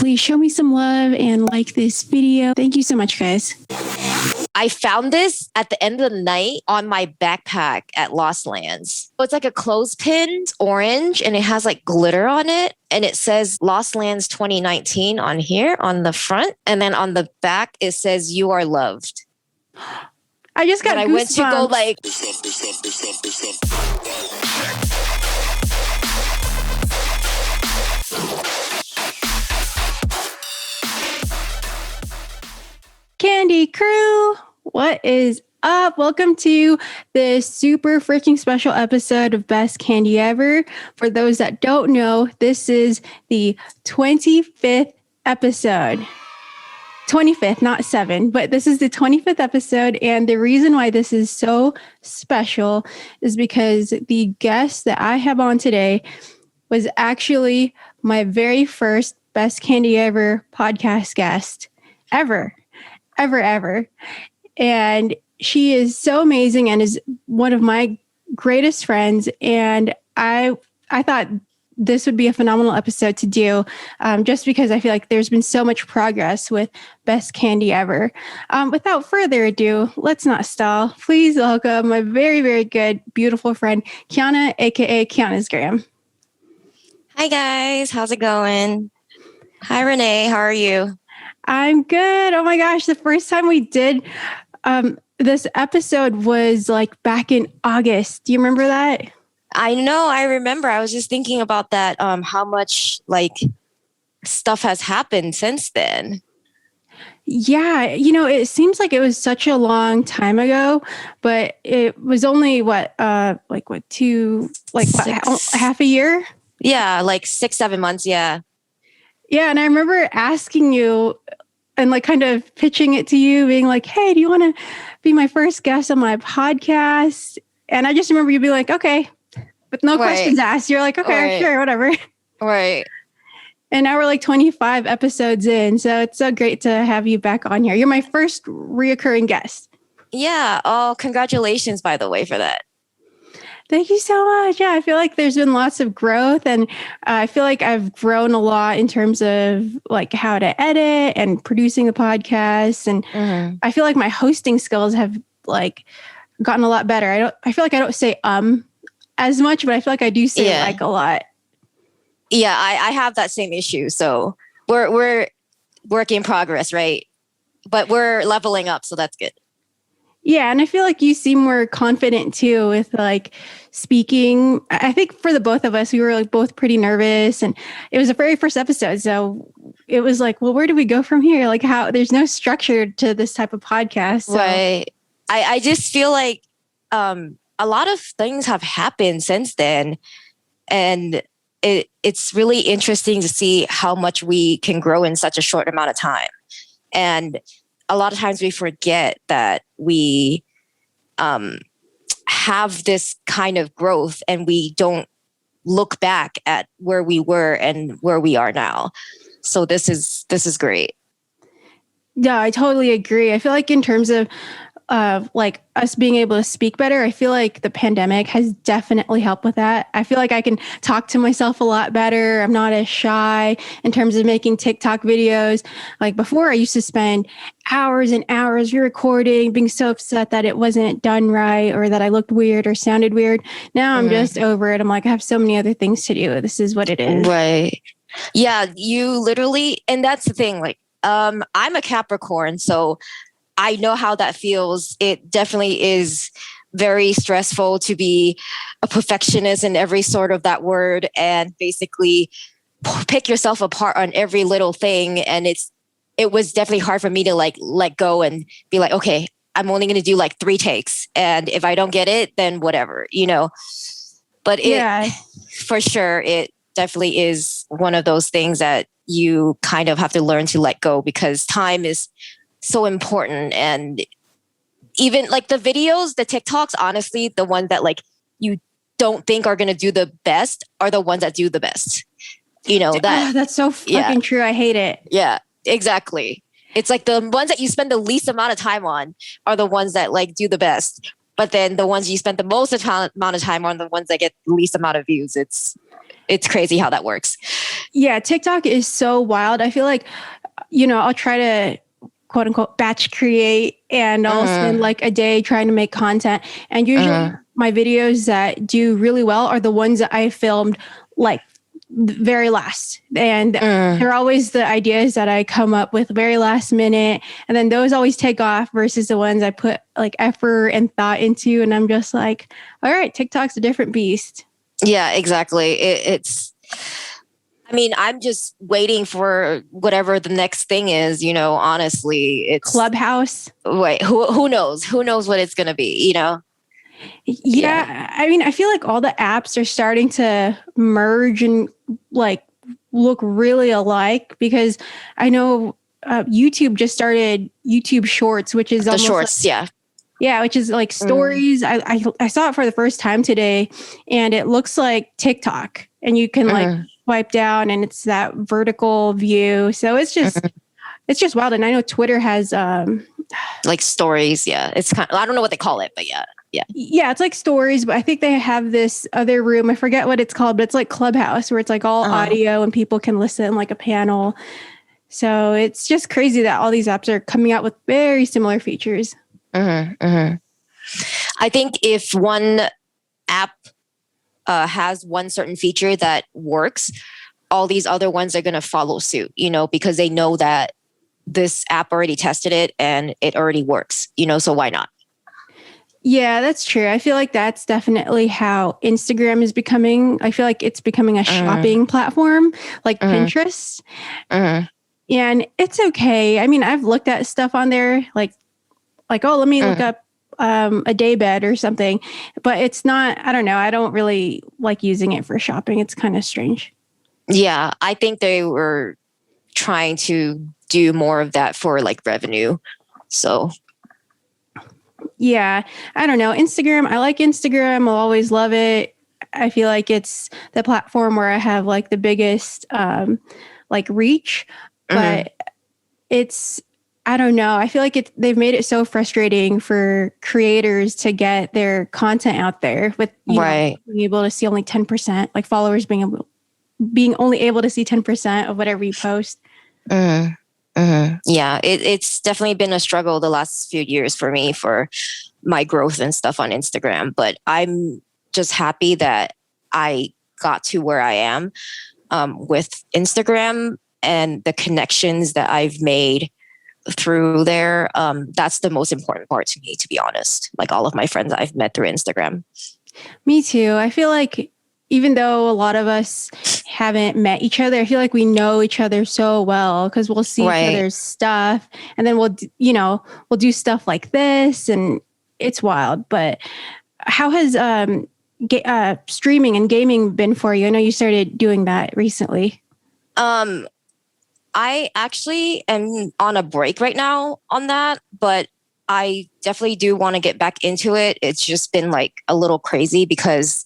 please show me some love and like this video. Thank you so much, guys. I found this at the end of the night on my backpack at Lost Lands. So it's like a clothespin, orange, and it has like glitter on it. And it says Lost Lands 2019 on here on the front. And then on the back, it says you are loved. I just got goosebumps. I went to go like... Kandi crew, what is up? Welcome to this super freaking special episode of Best Kandi Ever. For those that don't know, this is the 25th episode. 25th, not 7, but this is the 25th episode. And the reason why this is so special is because the guest that I have on today was actually my very first Best Kandi Ever podcast guest ever. And she is so amazing and is one of my greatest friends. And I thought this would be a phenomenal episode to do, just because I feel like there's been so much progress with Best Kandi Ever. Without further ado, let's not stall. Please welcome my very, very good, beautiful friend, Kiana, aka Kianas.gram. Hi guys, how's it going? Hi Renee, how are you? I'm good. Oh my gosh. The first time we did this episode was like back in August. Do you remember that? I know. I remember. I was just thinking about that. How much like stuff has happened since then. Yeah. You know, it seems like it was such a long time ago, but it was only half a year? Yeah. Like 6-7 months. Yeah. Yeah. And I remember asking you and like kind of pitching it to you, being like, hey, do you want to be my first guest on my podcast? And I just remember you being like, okay, with no questions asked. You're like, okay, sure, whatever. Right. And now we're like 25 episodes in. So it's so great to have you back on here. You're my first reoccurring guest. Yeah. Oh, congratulations, by the way, for that. Thank you so much. Yeah, I feel like there's been lots of growth, and I feel like I've grown a lot in terms of like how to edit and producing the podcast. And I feel like my hosting skills have like gotten a lot better. I feel like I don't say as much, but I feel like I do say like a lot. Yeah, I have that same issue. So we're work in progress, right? But we're leveling up, so that's good. Yeah. And I feel like you seem more confident too with like speaking. I think for the both of us, we were like both pretty nervous, and it was the very first episode. So it was like, well, where do we go from here? Like there's no structure to this type of podcast. So. Right. I just feel like a lot of things have happened since then. And it's really interesting to see how much we can grow in such a short amount of time. And a lot of times we forget that we have this kind of growth, and we don't look back at where we were and where we are now. So this is great. Yeah, I totally agree. I feel like in terms of like us being able to speak better, I feel like the pandemic has definitely helped with that. I feel like I can talk to myself a lot better. I'm not as shy in terms of making TikTok videos. Like before, I used to spend hours and hours re-recording, being so upset that it wasn't done right or that I looked weird or sounded weird. Now I'm just over it. I'm like, I have so many other things to do. This is what it is. Right. Yeah, you literally, and that's the thing, like, I'm a Capricorn, so I know how that feels. It definitely is very stressful to be a perfectionist in every sort of that word, and basically pick yourself apart on every little thing. And it was definitely hard for me to like let go and be like, okay, I'm only going to do like 3 takes. And if I don't get it, then whatever, you know, but for sure, it definitely is one of those things that you kind of have to learn to let go, because time is so important. And even like the videos, the TikToks, honestly, the ones that like you don't think are going to do the best are the ones that do the best. You know, that's so fucking true. I hate it. Yeah, exactly. It's like the ones that you spend the least amount of time on are the ones that like do the best. But then the ones you spend the most amount of time on, the ones that get the least amount of views. It's crazy how that works. Yeah, TikTok is so wild. I feel like, I'll try to quote unquote batch create, and I'll spend like a day trying to make content. And usually my videos that do really well are the ones that I filmed like very last. And they're always the ideas that I come up with very last minute. And then those always take off versus the ones I put like effort and thought into. And I'm just like, all right, TikTok's a different beast. Yeah, exactly. I mean, I'm just waiting for whatever the next thing is, honestly. It's Clubhouse. wait, who knows? Who knows what it's going to be, Yeah. I mean, I feel like all the apps are starting to merge and like look really alike, because I know YouTube just started YouTube Shorts, which is The almost shorts, like, yeah, which is like stories. I saw it for the first time today, and it looks like TikTok, and you can like swipe down, and it's that vertical view. So it's just wild. And I know Twitter has like stories. Yeah, it's kind of, I don't know what they call it, but yeah. Yeah, it's like stories, but I think they have this other room. I forget what it's called, but it's like Clubhouse, where it's like all audio and people can listen like a panel. So it's just crazy that all these apps are coming out with very similar features. I think if one app has one certain feature that works, all these other ones are going to follow suit, because they know that this app already tested it and it already works, so why not? Yeah, that's true. I feel like that's definitely how Instagram is becoming. I feel like it's becoming a shopping platform like Pinterest. And it's okay. I mean, I've looked at stuff on there like, oh, let me look up a day bed or something. But it's not, I don't know. I don't really like using it for shopping. It's kind of strange. Yeah, I think they were trying to do more of that for like revenue. So yeah, I don't know. Instagram, I like Instagram. I'll always love it. I feel like it's the platform where I have like the biggest like reach, but it's, I don't know. I feel like they've made it so frustrating for creators to get their content out there with being able to see only 10%, like followers being only able to see 10% of whatever you post. Yeah, it's definitely been a struggle the last few years for me for my growth and stuff on Instagram. But I'm just happy that I got to where I am with Instagram and the connections that I've made through there. That's the most important part to me, to be honest. Like all of my friends I've met through Instagram. Me too. I feel like even though a lot of us haven't met each other, I feel like we know each other so well because we'll see each other's stuff, and then we'll do stuff like this, and it's wild. But how has streaming and gaming been for you? I know you started doing that recently. I actually am on a break right now on that, but I definitely do want to get back into it. It's just been like a little crazy because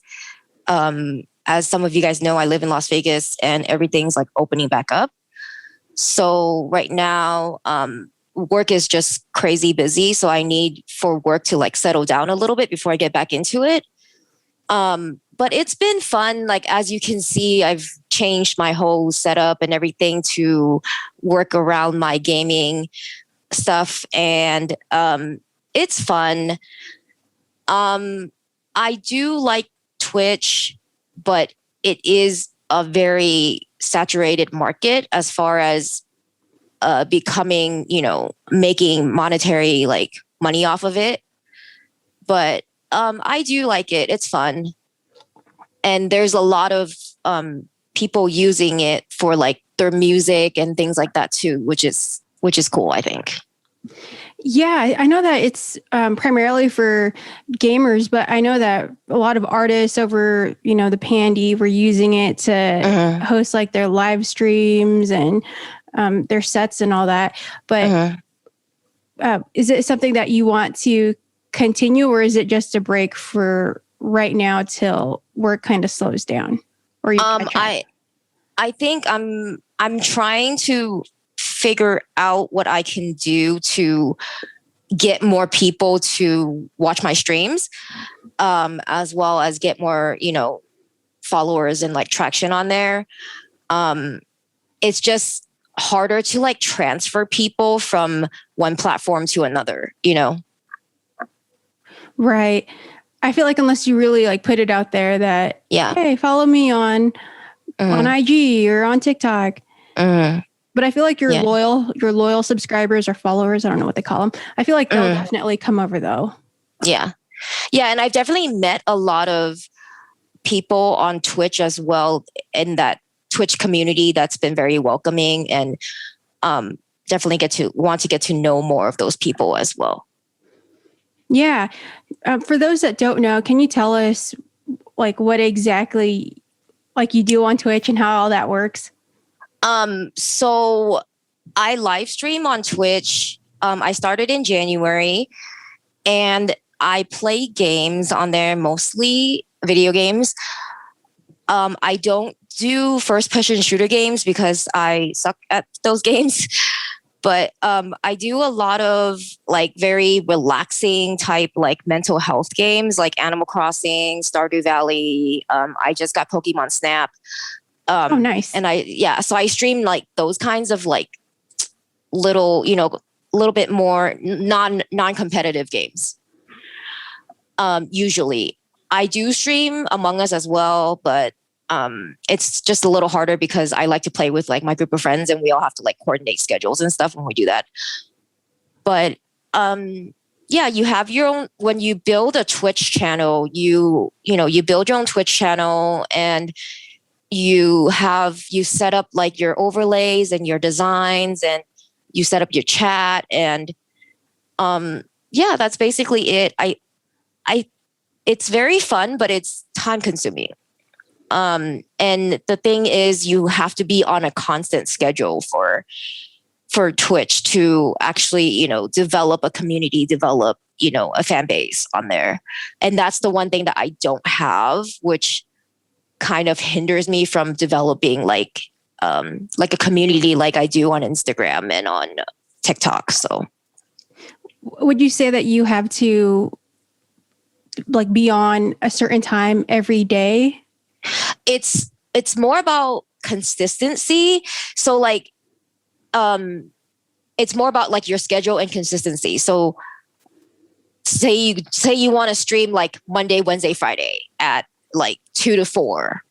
as some of you guys know, I live in Las Vegas and everything's like opening back up. So right now, work is just crazy busy. So I need for work to like settle down a little bit before I get back into it. But it's been fun. Like, as you can see, I've changed my whole setup and everything to work around my gaming stuff. And it's fun. I do like Twitch, but it is a very saturated market as far as becoming, making monetary like money off of it. But I do like it. It's fun. And there's a lot of people using it for like their music and things like that too, which is cool, I think. Yeah, I know that it's primarily for gamers, but I know that a lot of artists over, the Kandi were using it to host like their live streams and their sets and all that. But is it something that you want to continue, or is it just a break for right now till work kind of slows down? Or you I think I'm trying to figure out what I can do to get more people to watch my streams, as well as get more, followers and like traction on there. It's just harder to like transfer people from one platform to another, you know? Right. I feel like unless you really like put it out there that, hey, follow me on IG or on TikTok. But I feel like your loyal subscribers or followers, I don't know what they call them. I feel like they'll definitely come over though. Yeah. Yeah. And I've definitely met a lot of people on Twitch as well in that Twitch community that's been very welcoming, and definitely want to get to know more of those people as well. Yeah. For those that don't know, can you tell us like what exactly like you do on Twitch and how all that works? So I live stream on Twitch. I started in January, and I play games on there, mostly video games. I don't do first person shooter games because I suck at those games. But I do a lot of like very relaxing type like mental health games like Animal Crossing, Stardew Valley. I just got Pokemon Snap. Oh, nice. And so I stream like those kinds of like little, little bit more non-competitive games. Usually I do stream Among Us as well, but it's just a little harder because I like to play with like my group of friends, and we all have to like coordinate schedules and stuff when we do that. But you have your own. When you build a Twitch channel, you build your own Twitch channel, and you set up like your overlays and your designs, and you set up your chat, and that's basically it. It's very fun, but it's time consuming. And the thing is, you have to be on a constant schedule for Twitch to actually, develop a community, develop, a fan base on there. And that's the one thing that I don't have, which kind of hinders me from developing like a community like I do on Instagram and on TikTok. So would you say that you have to like be on a certain time every day? It's more about consistency. So like, it's more about like your schedule and consistency. So say you want to stream like Monday, Wednesday, Friday at like 2 to 4.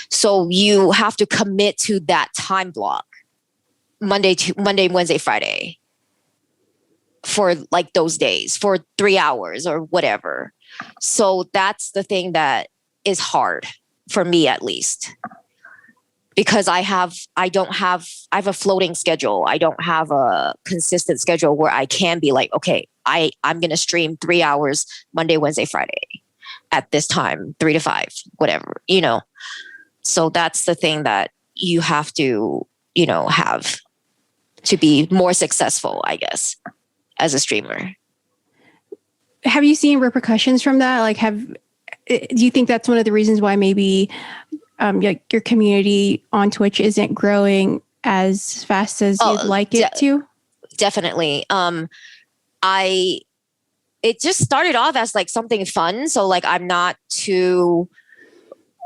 So you have to commit to that time block, Monday, Wednesday, Friday, for like those days for 3 hours or whatever. So that's the thing that is hard for me, at least, because I have a floating schedule. I don't have a consistent schedule where I can be like, okay, I'm going to stream 3 hours Monday, Wednesday, Friday at this time, 3 to 5, whatever, So that's the thing that you have to, have to be more successful, I guess, as a streamer. Have you seen repercussions from that? Like, do you think that's one of the reasons why maybe your community on Twitch isn't growing as fast as you'd like it to? Definitely. It just started off as like something fun. So like, I'm not too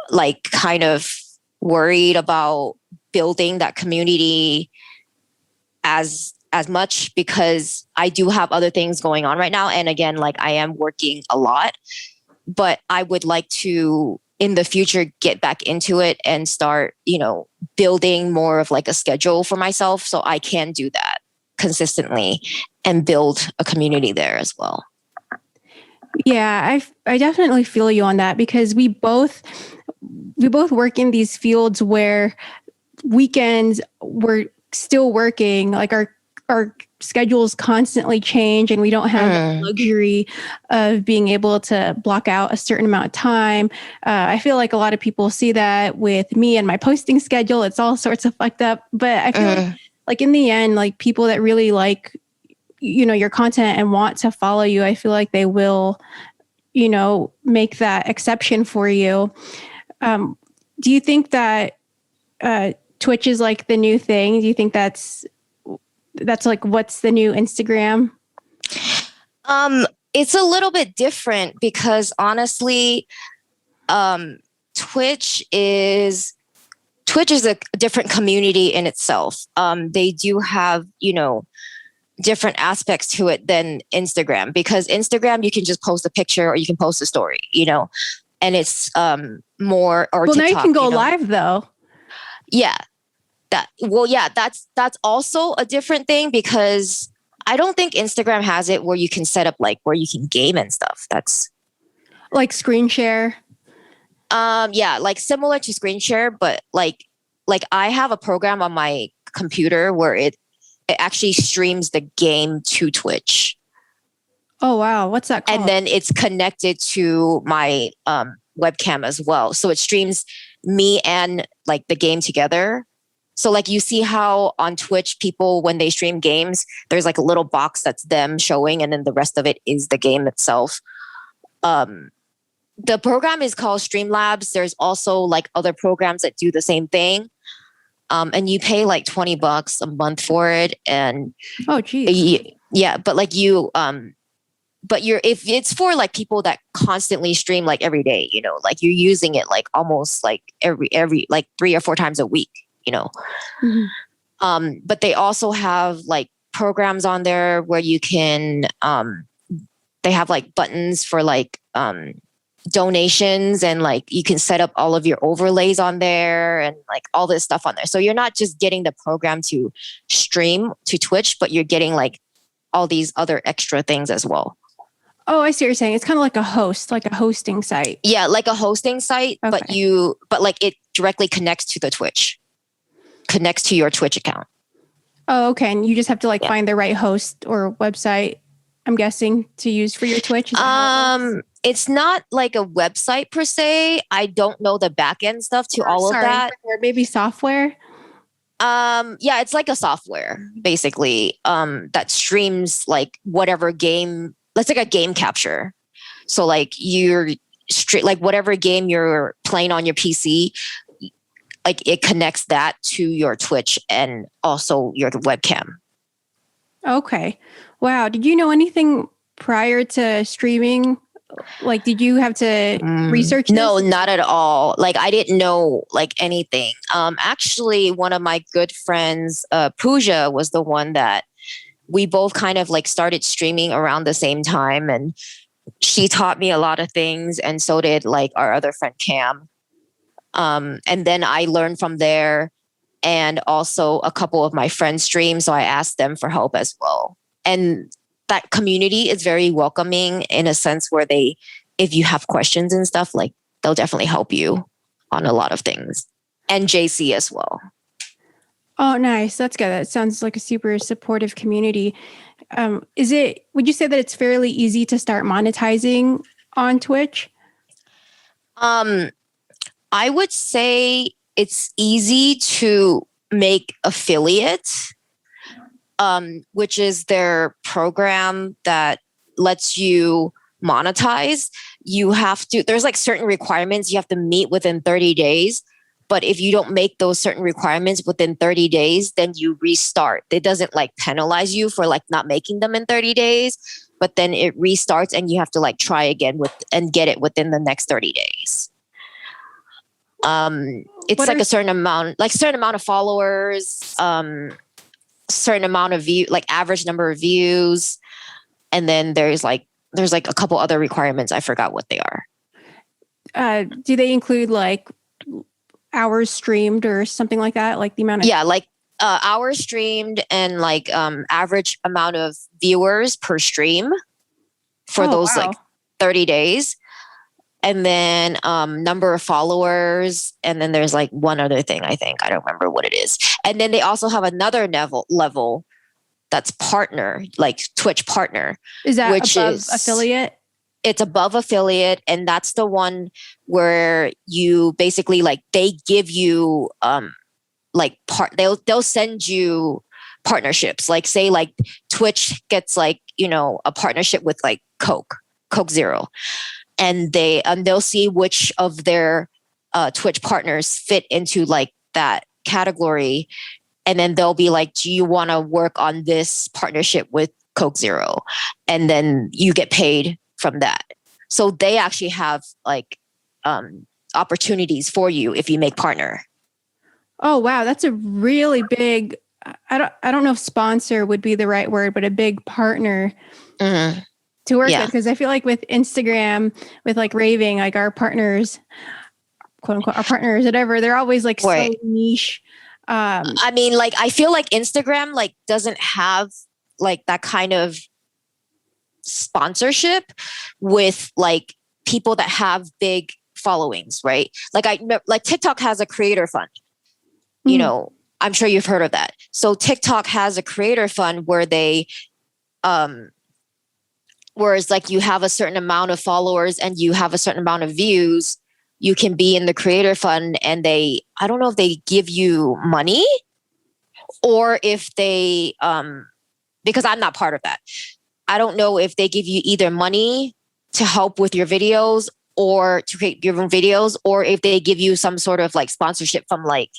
like kind of worried about building that community as much, because I do have other things going on right now. And again, like I am working a lot, but I would like to in the future get back into it and start, building more of like a schedule for myself so I can do that consistently and build a community there as well. Yeah, I definitely feel you on that, because we both work in these fields where weekends we're still working, like our schedules constantly change, and we don't have the luxury of being able to block out a certain amount of time. I feel like a lot of people see that with me and my posting schedule. It's all sorts of fucked up, but I feel like in the end, like people that really like, your content and want to follow you, I feel like they will, make that exception for you. Do you think that Twitch is like the new thing? Do you think that's like what's the new Instagram? It's a little bit different because honestly, Twitch is a different community in itself. They do have, different aspects to it than Instagram, because Instagram, you can just post a picture or you can post a story, and it's more, or Well, TikTok, now you can go live though. Yeah. That's also a different thing, because I don't think Instagram has it where you can set up like where you can game and stuff. That's like screen share. Yeah, like similar to screen share, but like I have a program on my computer where it actually streams the game to Twitch. Oh wow, what's that called? And then it's connected to my webcam as well. So it streams me and like the game together. So like you see how on Twitch people, when they stream games, there's like a little box that's them showing, and then the rest of it is the game itself. The program is called Streamlabs. There's also like other programs that do the same thing. And you pay like $20 a month for it. And oh geez. Yeah, but like if it's for like people that constantly stream like every day, like you're using it like almost like every like 3 or 4 times a week, Mm-hmm. But they also have like programs on there where you can they have like buttons for like donations, and like you can set up all of your overlays on there and like all this stuff on there. So you're not just getting the program to stream to Twitch, but you're getting like all these other extra things as well. Oh, I see what you're saying. It's kind of like a host, like a hosting site. Yeah, like a hosting site, okay. but like it directly connects to the Twitch, connects to your Twitch account. Oh, okay. And you just have to like find the right host or website, I'm guessing, to use for your Twitch. It's not like a website per se. I don't know the back end stuff to all of that. Or maybe software. Yeah, it's like a software basically that streams like whatever game. That's like a game capture. So like like whatever game you're playing on your PC, like it connects that to your Twitch and also your webcam. Okay. Wow. Did you know anything prior to streaming? Like, did you have to research this? No, not at all. Like, I didn't know like anything. Actually, one of my good friends, Pooja, was the one that we both kind of like started streaming around the same time, and she taught me a lot of things, and so did like our other friend Cam. And then I learned from there, and also a couple of my friends stream, so I asked them for help as well. And that community is very welcoming in a sense where if you have questions and stuff, like they'll definitely help you on a lot of things. And JC as well. Oh, nice. That's good. That sounds like a super supportive community. Would you say that it's fairly easy to start monetizing on Twitch? I would say it's easy to make affiliates, which is their program that lets you monetize. There's like certain requirements you have to meet within 30 days. But if you don't make those certain requirements within 30 days, then you restart. It doesn't like penalize you for like not making them in 30 days, but then it restarts and you have to like try again and get it within the next 30 days. It's like a certain amount of followers, certain amount of like average number of views. And then there's like a couple other requirements. I forgot what they are. Do they include like hours streamed or something like that? Like the amount of like hours streamed and like average amount of viewers per stream for those like 30 days. And then number of followers. And then there's like one other thing, I think. I don't remember what it is. And then they also have another level that's partner, like Twitch partner. Is that above affiliate? It's above affiliate, and that's the one where you basically like they give you they'll send you partnerships. Like say like Twitch gets like, a partnership with like Coke Zero, and they'll see which of their Twitch partners fit into like that category, and then they'll be like, do you want to work on this partnership with Coke Zero? And then you get paid from that. So they actually have like a opportunities for you if you make partner. Oh, wow. That's a really big, I don't know if sponsor would be the right word, but a big partner to work with. Because I feel like with Instagram, with like Raving, like our partners, quote unquote, our partners, whatever, they're always like so niche. I mean, like, I feel like Instagram like doesn't have like that kind of sponsorship with like people that have big followings, right? Like TikTok has a creator fund. You know, I'm sure you've heard of that. So TikTok has a creator fund where they whereas like you have a certain amount of followers and you have a certain amount of views, you can be in the creator fund, and I don't know if they give you money or if they because I'm not part of that. I don't know if they give you either money to help with your videos or to create your own videos, or if they give you some sort of like sponsorship from like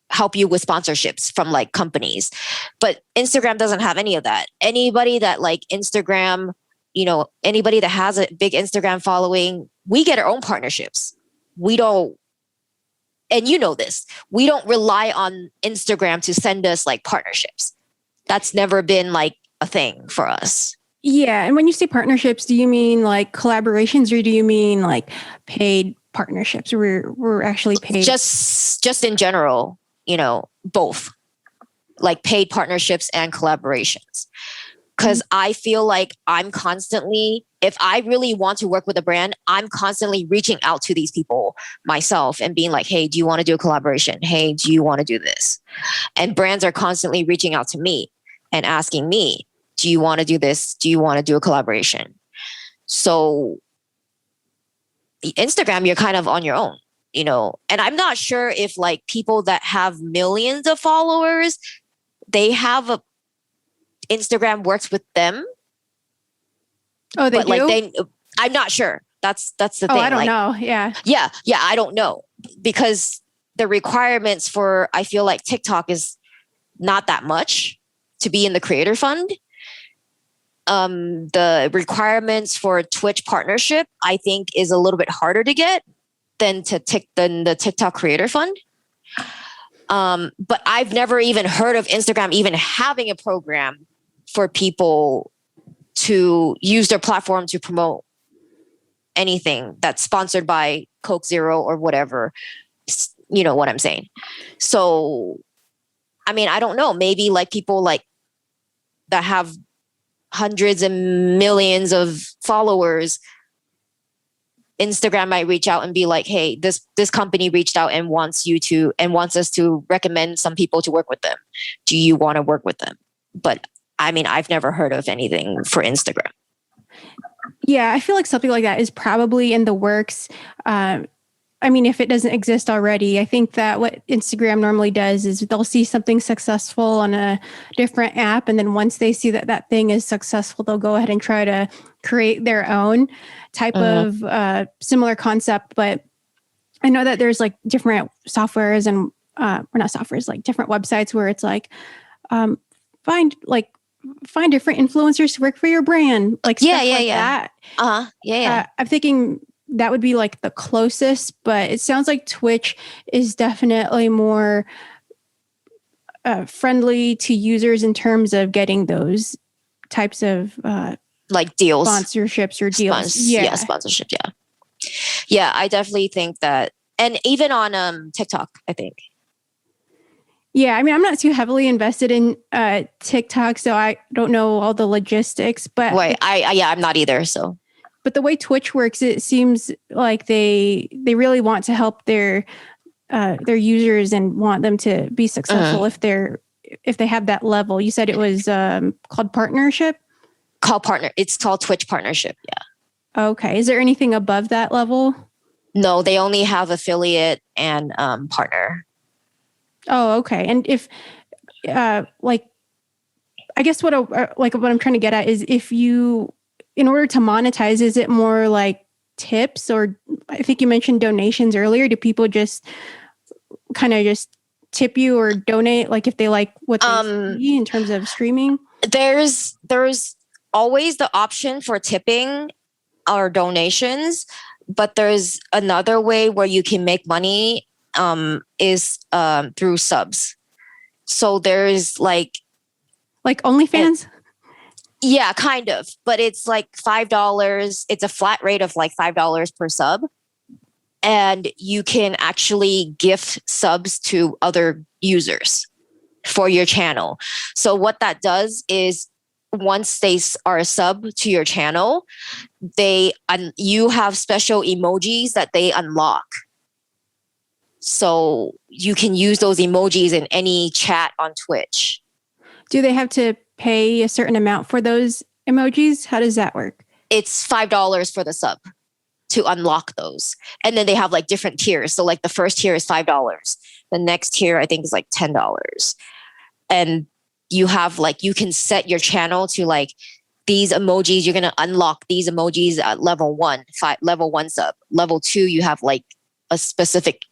help you with sponsorships from like companies. But Instagram doesn't have any of that. Anybody that like Instagram, you know, anybody that has a big Instagram following, we get our own partnerships. We don't, and you know this, we don't rely on Instagram to send us like partnerships. That's never been like a thing for us. Yeah. And when you say partnerships, do you mean like collaborations, or do you mean like paid partnerships? We're actually paid. Just in general, you know, both like paid partnerships and collaborations. Because I feel like I'm constantly, if I really want to work with a brand, I'm constantly reaching out to these people myself and being like, hey, do you want to do a collaboration? Hey, do you want to do this? And brands are constantly reaching out to me and asking me, do you want to do this? Do you want to do a collaboration? So Instagram, you're kind of on your own, you know, and I'm not sure if like people that have millions of followers, they have a Instagram works with them. Oh, they but do? Like I'm not sure. That's the thing. I don't know. Yeah. Yeah. I don't know, because the requirements for, I feel like TikTok is not that much to be in the creator fund. The requirements for Twitch partnership, I think, is a little bit harder to get than the TikTok creator fund. But I've never even heard of Instagram even having a program for people to use their platform to promote anything that's sponsored by Coke Zero or whatever. You know what I'm saying? So, I mean, I don't know. Maybe like people like that have hundreds and millions of followers, Instagram might reach out and be like, hey, this company reached out and wants us to recommend some people to work with them. Do you want to work with them? But I mean, I've never heard of anything for Instagram. Yeah, I feel like something like that is probably in the works. I mean, if it doesn't exist already, I think that what Instagram normally does is they'll see something successful on a different app. And then once they see that that thing is successful, they'll go ahead and try to create their own type of similar concept. But I know that there's like different softwares and, or not softwares, like different websites where it's like, find different influencers to work for your brand. Like stuff like that. I'm thinking that would be like the closest, but it sounds like Twitch is definitely more friendly to users in terms of getting those types of like deals, sponsorships or deals. Sponsorship. Yeah, I definitely think that, and even on TikTok, I think. Yeah, I mean, I'm not too heavily invested in TikTok, so I don't know all the logistics. But I'm not either. So. But the way Twitch works, it seems like they really want to help their users and want them to be successful if they have that level. You said it was called partnership? It's called Twitch partnership. Yeah. Okay. Is there anything above that level? No, they only have affiliate and partner. Oh, okay. And if I guess what I'm trying to get at is if you, in order to monetize, is it more like tips, or I think you mentioned donations earlier? Do people just kind of just tip you or donate, like if they like what they see in terms of streaming? There's always the option for tipping or donations, but there's another way where you can make money is through subs. So there's like OnlyFans. Yeah, kind of, but it's like $5. It's a flat rate of like $5 per sub, and you can actually gift subs to other users for your channel. So what that does is once they are a sub to your channel, you have special emojis that they unlock. So you can use those emojis in any chat on Twitch. Do they have to pay a certain amount for those emojis? How does that work? It's $5 for the sub to unlock those. And then they have like different tiers. So like the first tier is $5. The next tier I think is like $10. And you have like, you can set your channel to like these emojis. You're going to unlock these emojis at level 1, level 1 sub. Level 2, you have like a specific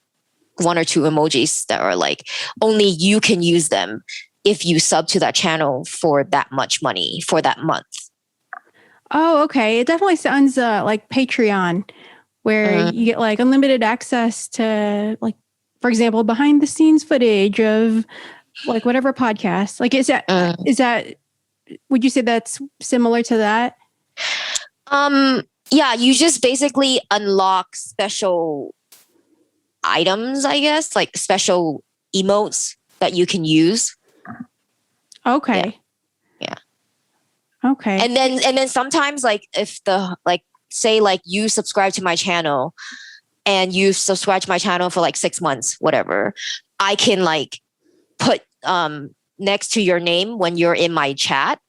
1 or 2 emojis that are like only you can use them if you sub to that channel for that much money for that month. Oh, okay. It definitely sounds like Patreon, where you get like unlimited access to, like, for example, behind the scenes footage of like whatever podcast. Like, is that, would you say that's similar to that? Yeah, you just basically unlock special items, I guess, like special emotes that you can use. Okay. Yeah. Okay. And then sometimes like if say like you subscribe to my channel and you've subscribed to my channel for like 6 months, whatever, I can like put next to your name when you're in my chat,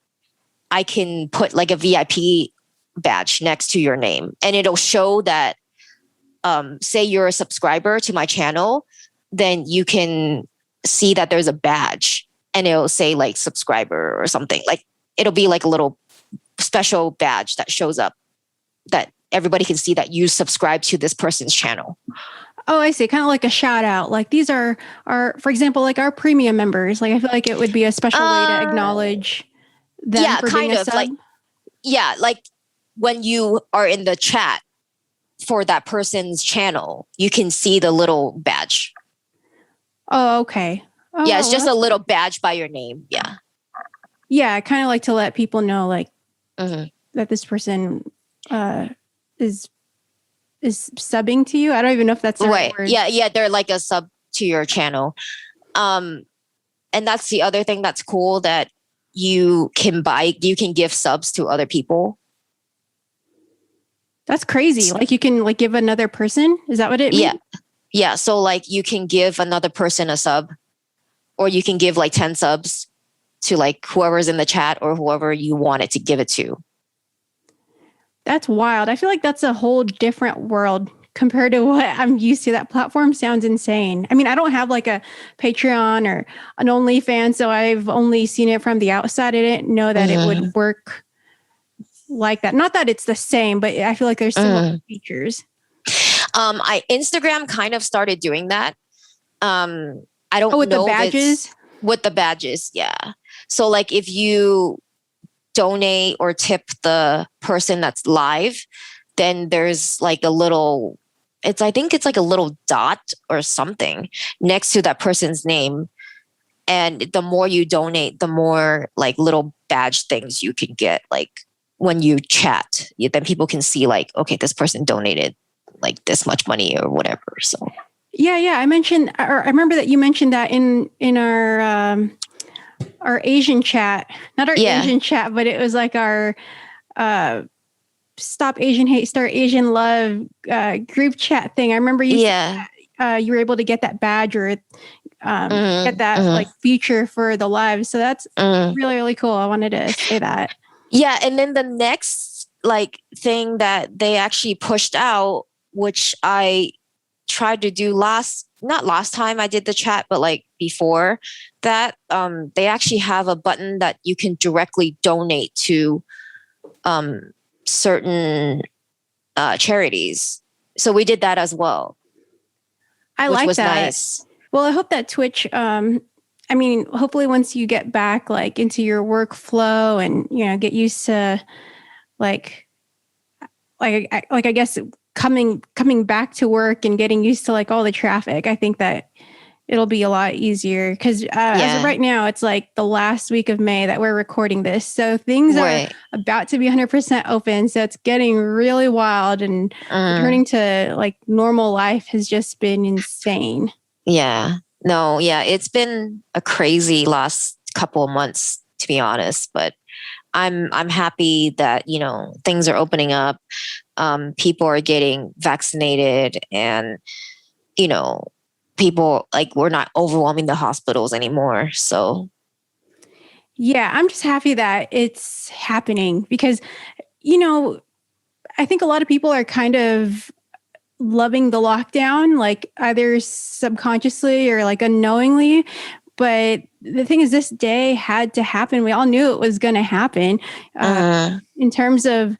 I can put like a VIP badge next to your name, and it'll show that say you're a subscriber to my channel, then you can see that there's a badge and it'll say like subscriber or something. Like it'll be like a little special badge that shows up that everybody can see that you subscribe to this person's channel. Oh, I see. Kind of like a shout out. Like these are for example, like our premium members. Like I feel like it would be a special way to acknowledge them for being a sub. Like when you are in the chat for that person's channel, you can see the little badge. Oh, okay. Oh, yeah, it's just a little badge by your name. Yeah. Yeah, I kind of like to let people know like that this person is subbing to you. I don't even know if that's the right word. Yeah, they're like a sub to your channel. And that's the other thing that's cool, that you can give subs to other people. That's crazy. Like you can like give another person. Is that what it means? Yeah. So like you can give another person a sub, or you can give like 10 subs to like whoever's in the chat or whoever you want it to give it to. That's wild. I feel like that's a whole different world compared to what I'm used to. That platform sounds insane. I mean, I don't have like a Patreon or an OnlyFans, so I've only seen it from the outside. I didn't know that it would work like that. Not that it's the same, but I feel like there's similar features. Instagram kind of started doing that. I don't know with the badges. With the badges, yeah. So like if you donate or tip the person that's live, then there's like a little, I think it's like a little dot or something next to that person's name. And the more you donate, the more like little badge things you can get. Like when you chat, then people can see like, okay, this person donated like this much money or whatever. So yeah. I remember that you mentioned that in our Asian chat, not our Asian chat, but it was like our Stop Asian Hate, Start Asian Love group chat thing. I remember you said that, you were able to get that badge or get that like feature for the live. So that's really, really cool. I wanted to say that. Yeah. And then the next like thing that they actually pushed out, which I tried to do not last time I did the chat, but like before that, they actually have a button that you can directly donate to certain charities. So we did that as well. I like that. Nice. Well, I hope that Twitch, I mean, hopefully once you get back like into your workflow and, you know, get used to like I guess coming back to work and getting used to like all the traffic, I think that it'll be a lot easier because as of right now, it's like the last week of May that we're recording this. So things are about to be 100% open. So it's getting really wild, and returning to like normal life has just been insane. Yeah. No, yeah. It's been a crazy last couple of months, to be honest, but I'm happy that, you know, things are opening up. People are getting vaccinated, and, you know, people, like, we're not overwhelming the hospitals anymore. So yeah, I'm just happy that it's happening because, you know, I think a lot of people are kind of loving the lockdown, like either subconsciously or like unknowingly. But the thing is, this day had to happen. We all knew it was going to happen. In terms of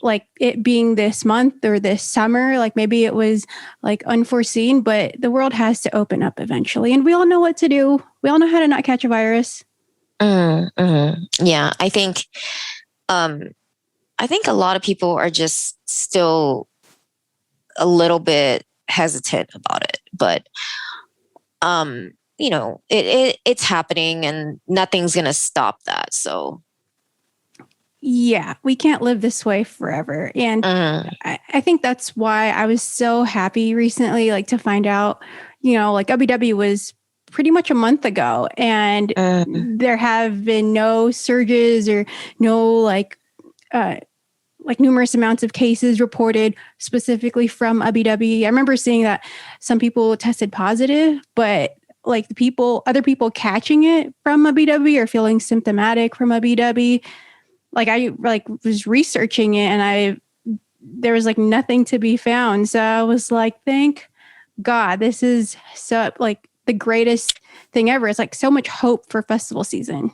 like it being this month or this summer, like maybe it was like unforeseen, but the world has to open up eventually. And we all know what to do. We all know how to not catch a virus. Yeah, I think a lot of people are just still a little bit hesitant about it, but you know, it's happening, and nothing's gonna stop that. So yeah, we can't live this way forever. And I think that's why I was so happy recently, like to find out, you know, like WW was pretty much a month ago, and there have been no surges or no like numerous amounts of cases reported specifically from Abu Dhabi. I remember seeing that some people tested positive, but like other people catching it from Abu Dhabi or feeling symptomatic from Abu Dhabi. Like I like was researching it, and there was like nothing to be found. So I was like, thank God, this is so like the greatest thing ever. It's like so much hope for festival season.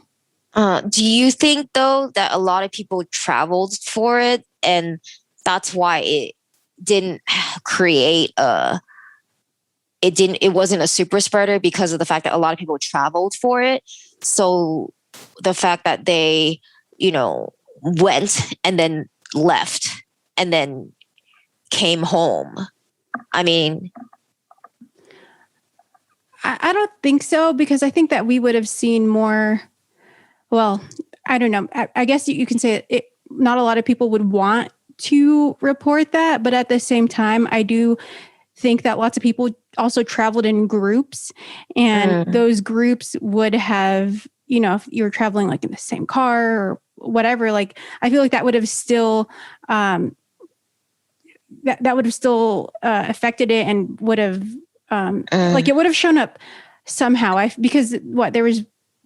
Do you think though that a lot of people traveled for it, and that's why it didn't create it wasn't a super spreader, because of the fact that a lot of people traveled for it? So the fact that they, you know, went and then left and then came home. I mean, I don't think so, because I think that we would have seen more. Well, I don't know. I guess you can say not a lot of people would want to report that, but at the same time, I do think that lots of people also traveled in groups, and those groups would have, you know, if you were traveling like in the same car or whatever, like I feel like that would have still that would have still affected it, and would have like it would have shown up somehow. Because there was,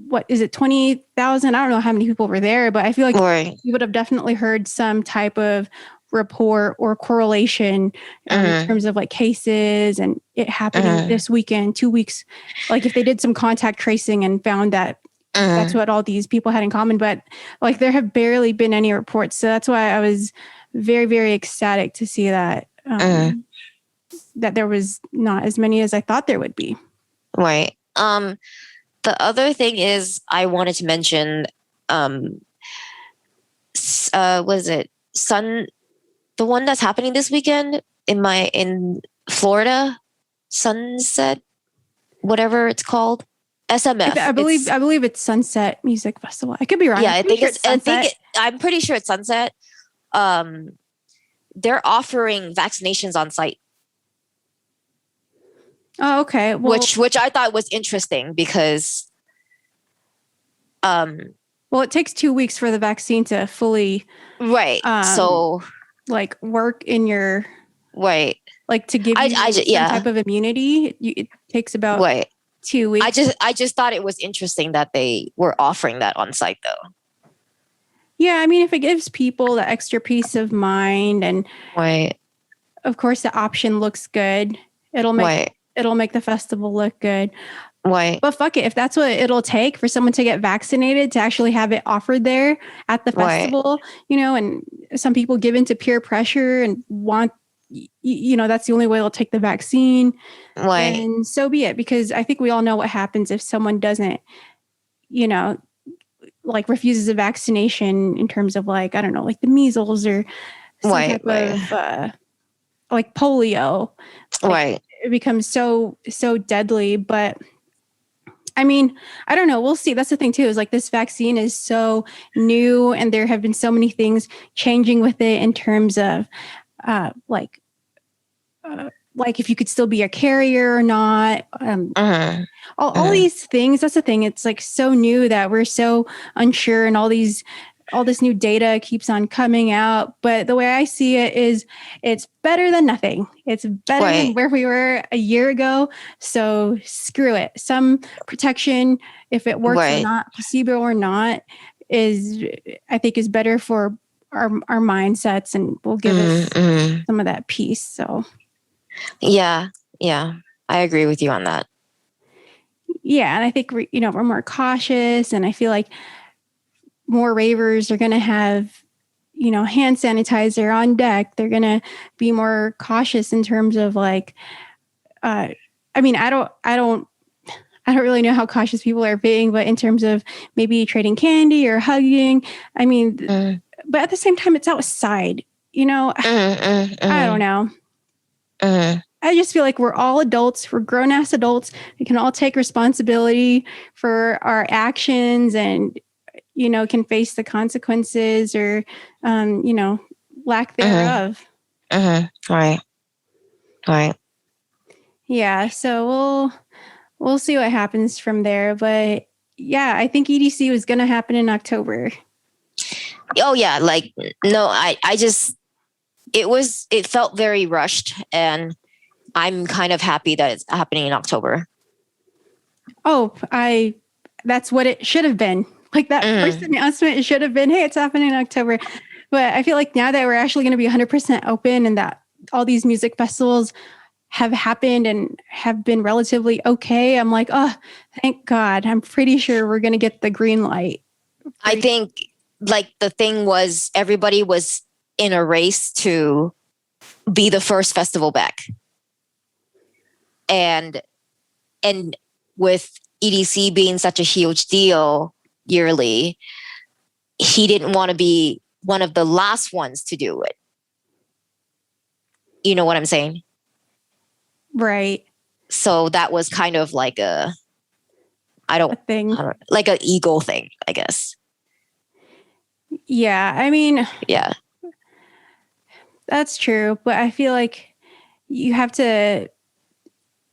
what is it, 20,000? I don't know how many people were there, but I feel like you would have definitely heard some type of report or correlation in terms of like cases and it happening this weekend, 2 weeks. Like if they did some contact tracing and found that that's what all these people had in common, but like there have barely been any reports. So that's why I was very, very ecstatic to see that that there was not as many as I thought there would be. Right. The other thing is I wanted to mention, was it the one that's happening this weekend in Florida, Sunset, whatever it's called, SMF. I believe it's Sunset Music Festival. I could be wrong. Yeah, I'm pretty sure it's Sunset. They're offering vaccinations on site. Oh, okay. Well, which I thought was interesting because, well, it takes 2 weeks for the vaccine to fully so like work in your like to give you some type of immunity. It takes about 2 weeks. I just thought it was interesting that they were offering that on site though. Yeah, I mean, if it gives people the extra peace of mind, and of course the option looks good, it'll make the festival look good. But fuck it, if that's what it'll take for someone to get vaccinated to actually have it offered there at the festival, you know, and some people give into peer pressure and want, you know, that's the only way they'll take the vaccine. And so be it, because I think we all know what happens if someone doesn't, you know, like refuses a vaccination in terms of like, I don't know, like the measles or some type of like polio. Like, Right. it becomes so deadly. But I mean, I don't know. We'll see. That's the thing too, is like this vaccine is so new and there have been so many things changing with it in terms of like if you could still be a carrier or not. All these things. That's the thing. It's like so new that we're so unsure, and all this new data keeps on coming out. But the way I see it is it's better than nothing. It's better than where we were a year ago. So screw it. Some protection, if it works or not, placebo or not, is I think is better for our mindsets and will give us some of that peace. So yeah, I agree with you on that. Yeah, and I think we're more cautious, and I feel like more ravers are going to have hand sanitizer on deck. They're going to be more cautious in terms of like I mean, I don't really know how cautious people are being, but in terms of maybe trading candy or hugging, I mean, but at the same time it's outside, I don't know. I just feel like we're all adults. We're grown-ass adults. We can all take responsibility for our actions and, can face the consequences or, lack thereof. Right. Yeah. So we'll see what happens from there. But yeah, I think EDC was going to happen in October. Oh yeah. Like, no, I just, it felt very rushed, and I'm kind of happy that it's happening in October. Oh, that's what it should have been. Like that first announcement, it should have been, hey, it's happening in October. But I feel like now that we're actually going to be 100% open and that all these music festivals have happened and have been relatively okay, I'm like, oh, thank God. I'm pretty sure we're going to get the green light. I think like the thing was everybody was in a race to be the first festival back. And with EDC being such a huge deal yearly, he didn't want to be one of the last ones to do it. You know what I'm saying? Right. So that was kind of like like an ego thing, I guess. Yeah. I mean, yeah, that's true. But I feel like you have to,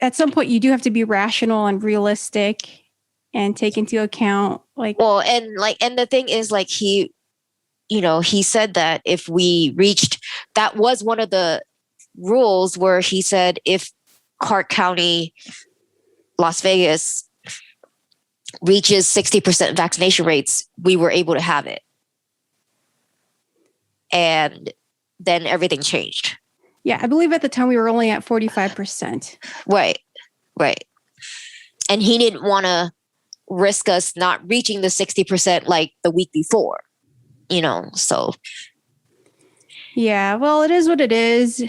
at some point, you do have to be rational and realistic and take into account and the thing is like he said that if we reached, that was one of the rules where he said if Clark County, Las Vegas reaches 60% vaccination rates, we were able to have it. And then everything changed. Yeah, I believe at the time we were only at 45%. Right. And he didn't want to risk us not reaching the 60% like the week before, so. Yeah, well, it is what it is.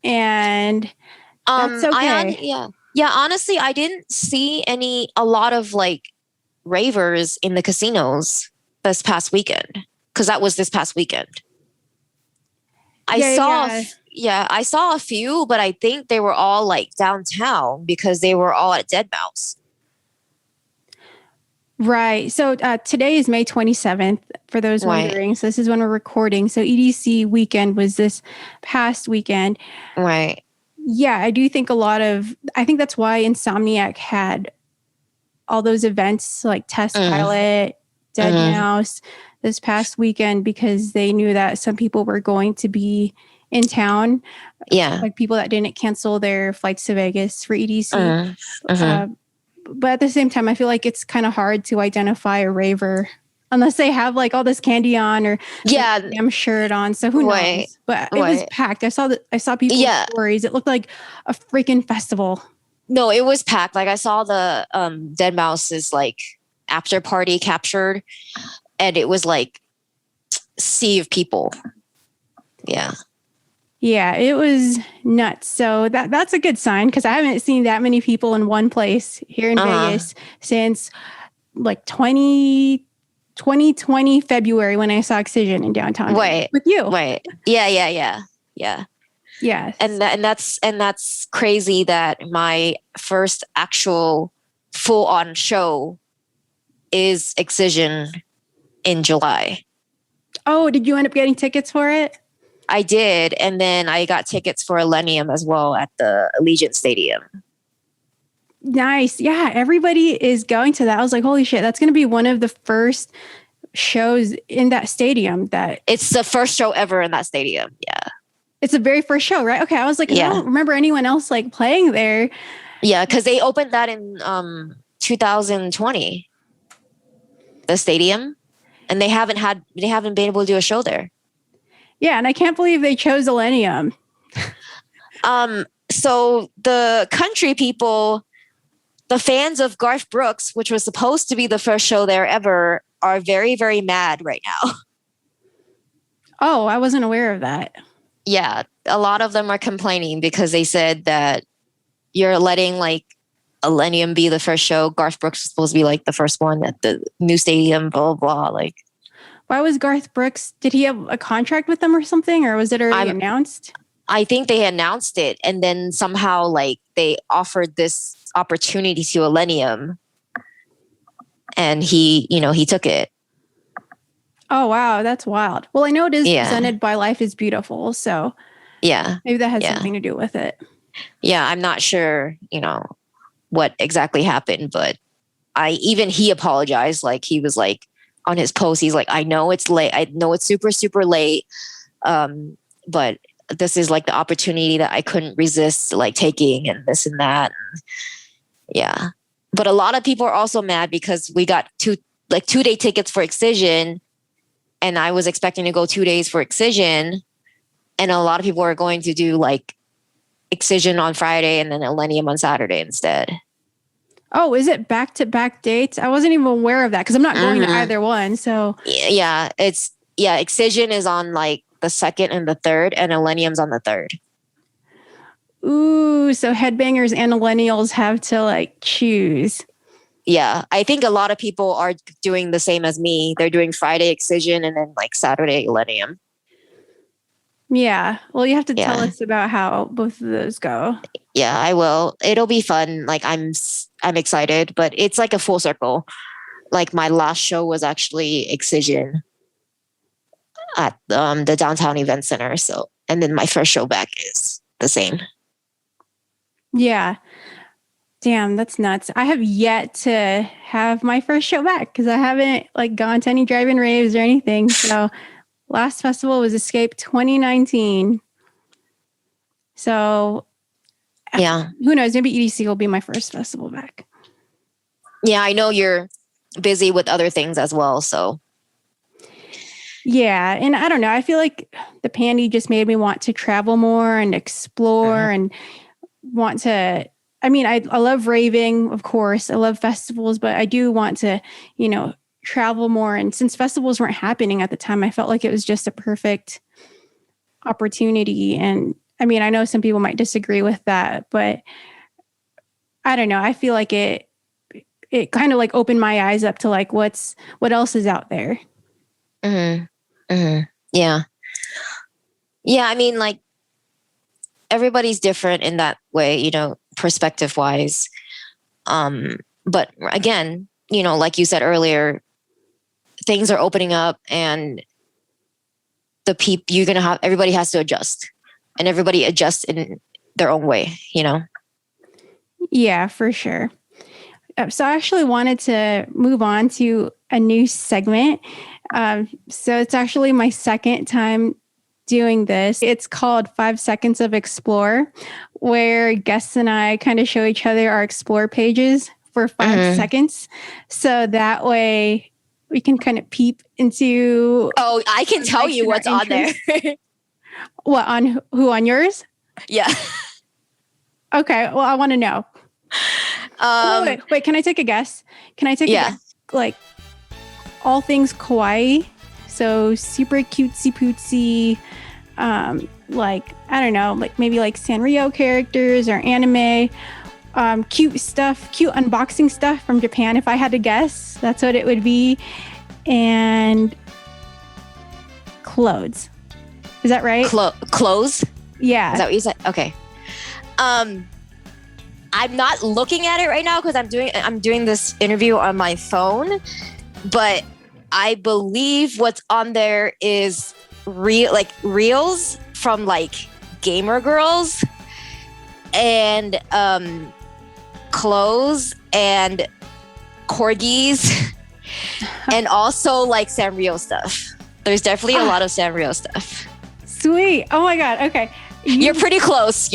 And that's okay. Honestly, I didn't see a lot of like ravers in the casinos this past weekend, because that was this past weekend. I saw a few, but I think they were all like downtown because they were all at Deadmau5. Right. So today is May 27th, for those wondering. So this is when we're recording. So EDC weekend was this past weekend. Right. Yeah, I do think I think that's why Insomniac had all those events like Test Pilot, Deadmau5 this past weekend, because they knew that some people were going to be in town. Yeah. Like people that didn't cancel their flights to Vegas for EDC. But at the same time, I feel like it's kind of hard to identify a raver unless they have like all this candy on or damn shirt on. So who knows? But it was packed. I saw people's stories. It looked like a freaking festival. No, it was packed. Like I saw the Deadmau5's like after party captured, and it was like sea of people. Yeah. Yeah, it was nuts. So that's a good sign, because I haven't seen that many people in one place here in Vegas since like 2020 February, when I saw Excision in downtown with you. Right. Yeah. Yes. And that's crazy that my first actual full-on show is Excision in July. Oh, did you end up getting tickets for it? I did, and then I got tickets for Millennium as well at the Allegiant Stadium. Nice. Yeah, everybody is going to that. I was like, holy shit, that's going to be one of the first shows in that stadium that It's the first show ever in that stadium. Yeah. it's the very first show, right? Okay. I was like, 'cause I Yeah. don't remember anyone else like playing there. Yeah, because they opened that in 2020, the stadium, and they haven't been able to do a show there. Yeah, and I can't believe they chose Millennium. So the country people, the fans of Garth Brooks, which was supposed to be the first show there ever, are very, very mad right now. Oh, I wasn't aware of that. Yeah, a lot of them are complaining because they said that you're letting like Millennium be the first show. Garth Brooks was supposed to be like the first one at the new stadium, blah, blah, blah. Like, Why was Garth Brooks? Did he have a contract with them or something, or was it already announced? I think they announced it, and then somehow like they offered this opportunity to Millennium, and he took it. Oh wow, that's wild. Well, I know it is presented by Life is Beautiful, so yeah, maybe that has something to do with it. Yeah, I'm not sure, what exactly happened, but he apologized. Like he was like on his post, he's like, I know it's late. I know it's super, super late. But this is like the opportunity that I couldn't resist like taking and this and that. Yeah. But a lot of people are also mad because we got 2-day tickets for Excision, and I was expecting to go 2 days for Excision. And a lot of people are going to do like Excision on Friday and then Millennium on Saturday instead. Oh, is it back-to-back dates? I wasn't even aware of that because I'm not going to either one. So yeah, Excision is on like the 2nd and the 3rd, and Millennium's on the 3rd. Ooh, so headbangers and millennials have to like choose. Yeah, I think a lot of people are doing the same as me. They're doing Friday Excision and then like Saturday Millennium. Yeah. Well, you have to tell us about how both of those go. Yeah, I will. It'll be fun. Like I'm excited, but it's like a full circle. Like my last show was actually Excision at the downtown event center. So, and then my first show back is the same. Yeah. Damn, that's nuts. I have yet to have my first show back because I haven't like gone to any drive-in raves or anything. So last festival was Escape 2019. So yeah, who knows? Maybe EDC will be my first festival back. Yeah, I know you're busy with other things as well. So yeah, and I don't know. I feel like the pandy just made me want to travel more and explore and want to. I mean, I love raving, of course. I love festivals, but I do want to, travel more. And since festivals weren't happening at the time, I felt like it was just a perfect opportunity. And I mean, I know some people might disagree with that, but I don't know. I feel like it kind of like opened my eyes up to like what else is out there. Yeah. Yeah. I mean, like everybody's different in that way, perspective wise. But again, like you said earlier, things are opening up and everybody has to adjust, and everybody adjusts in their own way, Yeah, for sure. So I actually wanted to move on to a new segment. So it's actually my second time doing this. It's called 5 Seconds of Explore, where guests and I kind of show each other our Explore pages for 5 seconds. So that way we can kind of peep into... Oh, I can tell you what's on there. What, on yours? Yeah. Okay, well, I want to know. Wait, can I take a guess? Can I take a guess? Like, all things kawaii. So super cutesy pootsy, like, I don't know, like maybe like Sanrio characters or anime, cute stuff, cute unboxing stuff from Japan. If I had to guess, that's what it would be. And clothes. Is that right? Clothes? Yeah. Is that what you said? Okay. I'm not looking at it right now because I'm doing this interview on my phone, but I believe what's on there is reels from like gamer girls and clothes and corgis and also like Sanrio stuff. There's definitely a lot of Sanrio stuff. Sweet. Oh my God. Okay. You're pretty close.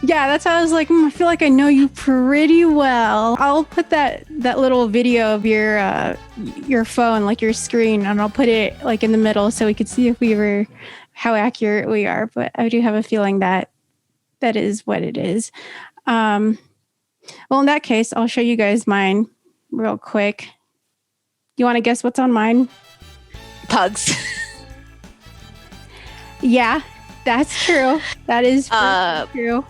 Yeah, that's how I was like, I feel like I know you pretty well. I'll put that little video of your phone, like your screen, and I'll put it like in the middle so we could see if how accurate we are. But I do have a feeling that is what it is. Well, in that case, I'll show you guys mine real quick. You want to guess what's on mine? Pugs. Yeah, that's true. That is true.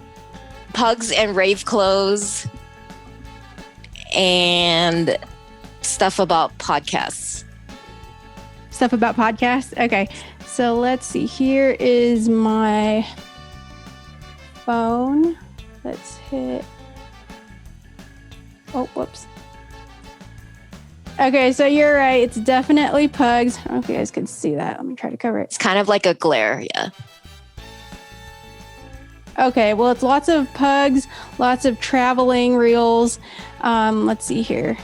Pugs and rave clothes and stuff about podcasts. Okay, so let's see. Here is my phone. Let's hit. Oh, whoops. Okay, so you're right. It's definitely pugs. I don't know if you guys can see that. Let me try to cover it. It's kind of like a glare, yeah. Okay, well, it's lots of pugs, lots of traveling reels. Let's see here.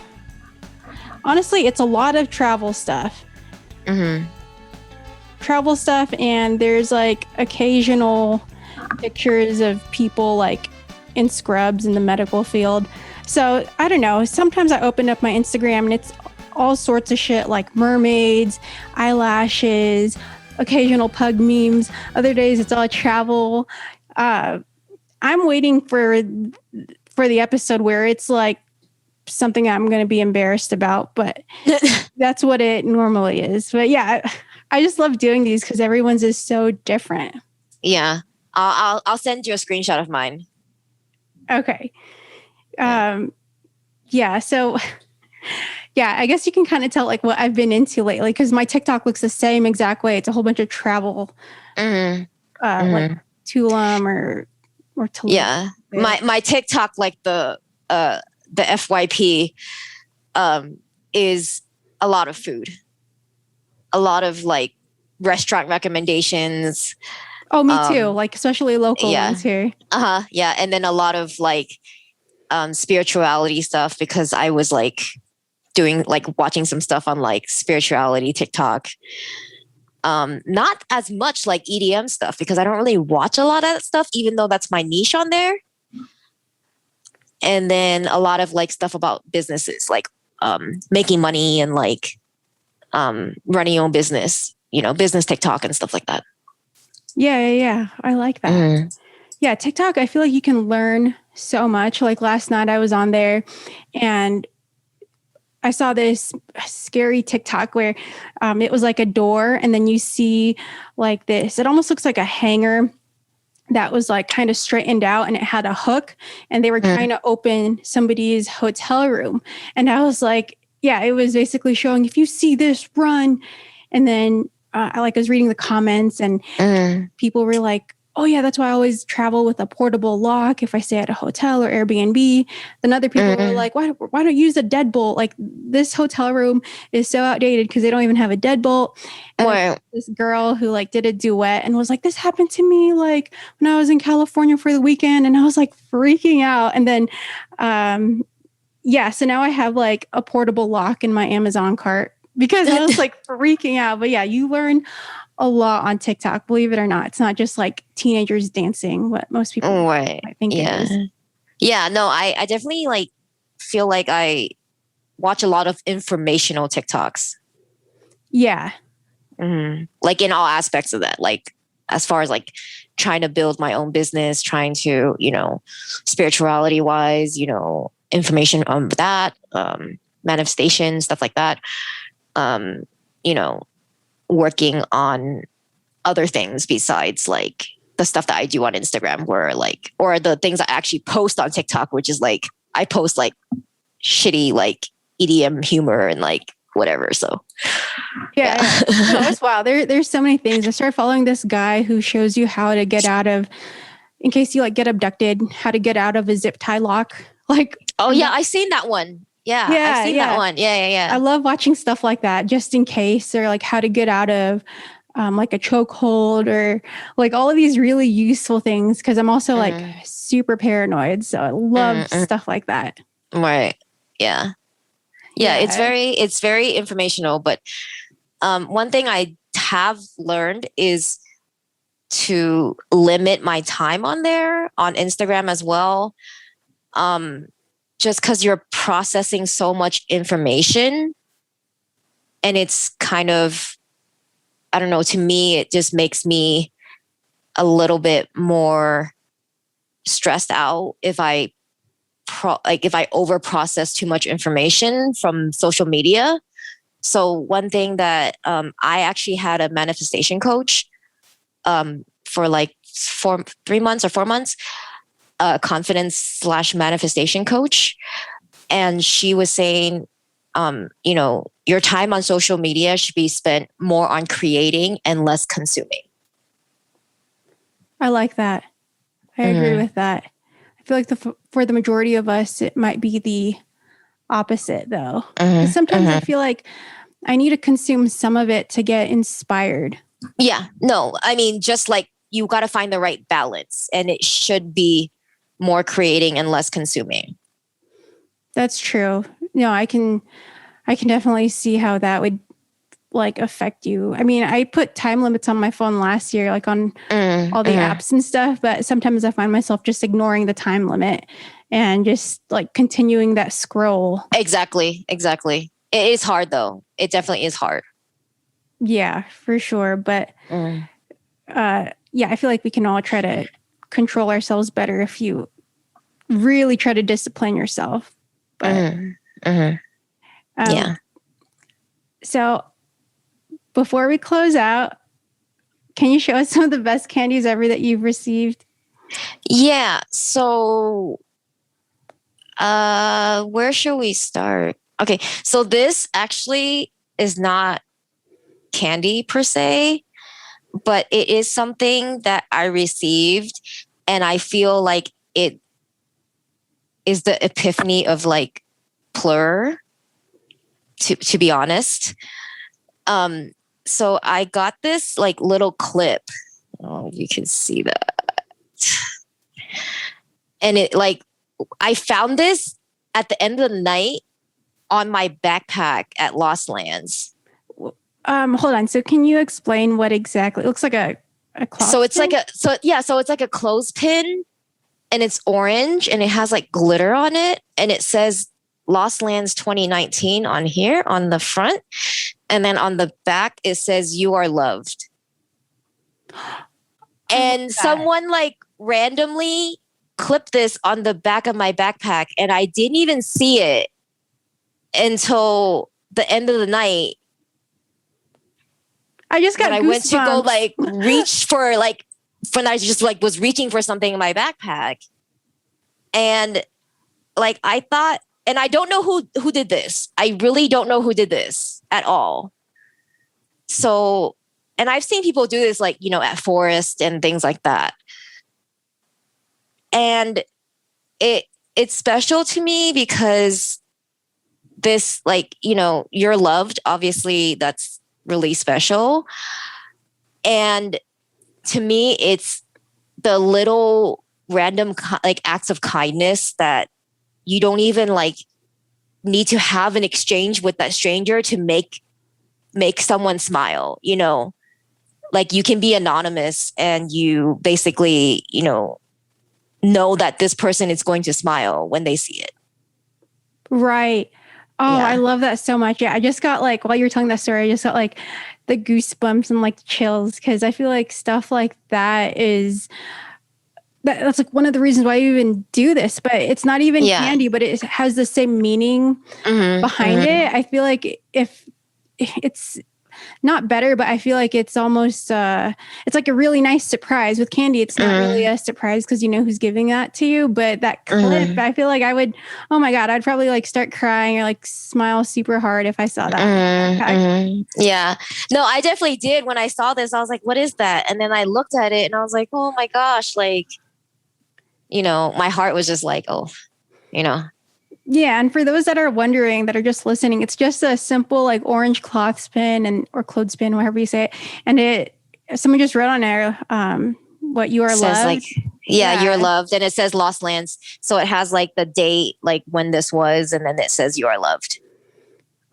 Honestly, it's a lot of travel stuff. Mm-hmm. Travel stuff, and there's like occasional pictures of people like in scrubs in the medical field. So I don't know. Sometimes I open up my Instagram and it's all sorts of shit like mermaids, eyelashes, occasional pug memes. Other days it's all travel. I'm waiting for the episode where it's like something I'm going to be embarrassed about, but that's what it normally is. But yeah, I just love doing these because everyone's is so different. Yeah, I'll send you a screenshot of mine. Okay. Yeah. So yeah, I guess you can kind of tell like what I've been into lately because my TikTok looks the same exact way. It's a whole bunch of travel, like Tulum or Tulum. Yeah, my TikTok, like the FYP, is a lot of food, a lot of like restaurant recommendations. Oh, me too. Like especially local ones here. Yeah, and then a lot of like spirituality stuff because I was like watching some stuff on like spirituality TikTok. Not as much like EDM stuff because I don't really watch a lot of that stuff, even though that's my niche on there. And then a lot of like stuff about businesses, like making money and like running your own business, business TikTok and stuff like that. Yeah. I like that. Yeah, TikTok, I feel like you can learn so much. Like last night I was on there and I saw this scary TikTok where it was like a door and then you see like this. It almost looks like a hanger that was like kind of straightened out and it had a hook and they were trying to open somebody's hotel room. And I was like, yeah, it was basically showing if you see this, run. And then I was reading the comments and people were like, oh yeah, that's why I always travel with a portable lock if I stay at a hotel or Airbnb. Then other people were like, why don't you use a deadbolt? Like this hotel room is so outdated because they don't even have a deadbolt. And this girl who like did a duet and was like, this happened to me like when I was in California for the weekend. And I was like freaking out. And then, so now I have like a portable lock in my Amazon cart because I was like freaking out. But yeah, you learn a lot on TikTok, believe it or not. It's not just like teenagers dancing, what most people I think it is. Yeah, no, I definitely like feel like I watch a lot of informational TikToks. Yeah. Like in all aspects of that, like as far as like trying to build my own business, trying to, spirituality wise, information on that, manifestation, stuff like that. Working on other things besides like the stuff that I do on Instagram or the things I actually post on TikTok, which is like, I post like shitty, like EDM humor and like whatever. So Yeah. No, it's wild. There's so many things. I started following this guy who shows you how to get out of, in case you like get abducted, how to get out of a zip tie lock. Like, oh yeah, I seen that one. Yeah, I've seen that one. Yeah. I love watching stuff like that, just in case, or like how to get out of like a chokehold, or like all of these really useful things. Cause I'm also like super paranoid. So I love stuff like that. Right. Yeah. It's very informational. But one thing I have learned is to limit my time on there, on Instagram as well. Just because you're processing so much information, and it's kind of, I don't know, to me, it just makes me a little bit more stressed out if I over process too much information from social media. So one thing that I actually had a manifestation coach for like 3 months or 4 months, confidence/manifestation coach. And she was saying, your time on social media should be spent more on creating and less consuming. I like that. I agree with that. I feel like for the majority of us, it might be the opposite though. Sometimes I feel like I need to consume some of it to get inspired. Yeah, no, I mean, just like you got to find the right balance, and it should be more creating and less consuming. That's true. No, I can definitely see how that would like affect you. I mean, I put time limits on my phone last year, like on all the apps and stuff, but sometimes I find myself just ignoring the time limit and just like continuing that scroll. Exactly. It is hard though. It definitely is hard. Yeah, for sure. But I feel like we can all try to control ourselves better if you really try to discipline yourself. But so before we close out, can you show us some of the best candies ever that you've received? Yeah. So where should we start? Okay. So this actually is not candy per se, but it is something that I received, and I feel like it is the epiphany of like plur, to be honest. So I got this like little clip. Oh, you can see that. And it like, I found this at the end of the night on my backpack at Lost Lands. Hold on. So can you explain what exactly? It looks like a clothespin? So it's like it's like a clothespin, and it's orange, and it has like glitter on it, and it says Lost Lands 2019 on here on the front, and then on the back it says "You are loved." And someone like randomly clipped this on the back of my backpack, and I didn't even see it until the end of the night. I just got goosebumps. I went to go like reach for like, when I just like was reaching for something in my backpack, and like I thought, and I don't know who did this. I really don't know who did this at all. So, and I've seen people do this like, at Forest and things like that. And it's special to me because this, like, you're loved. Obviously, that's really special. And to me, it's the little random like acts of kindness that you don't even like need to have an exchange with that stranger to make someone smile. Like you can be anonymous and you basically, know that this person is going to smile when they see it. Right. Oh, yeah. I love that so much. Yeah. I just got like, while you were telling that story, I just got like the goosebumps and like chills, because I feel like stuff like that's like one of the reasons why you even do this, but it's not even candy, but it has the same meaning behind it. I feel like if it's not better, but I feel like it's almost it's like a really nice surprise. With candy, it's not really a surprise because you know who's giving that to you. But that clip, I feel like I would, oh my God, I'd probably like start crying or like smile super hard if I saw that. Yeah. No, I definitely did. When I saw this, I was like, what is that? And then I looked at it and I was like, oh my gosh, like, you know, my heart was just like, oh, you know. Yeah, and for those that are wondering, that are just listening, it's just a simple like orange clothespin or clothespin, whatever you say it. And someone just wrote on there, what you are loved. Like, yeah, you're loved, and it says Lost Lands, so it has like the date, like when this was, and then it says you are loved.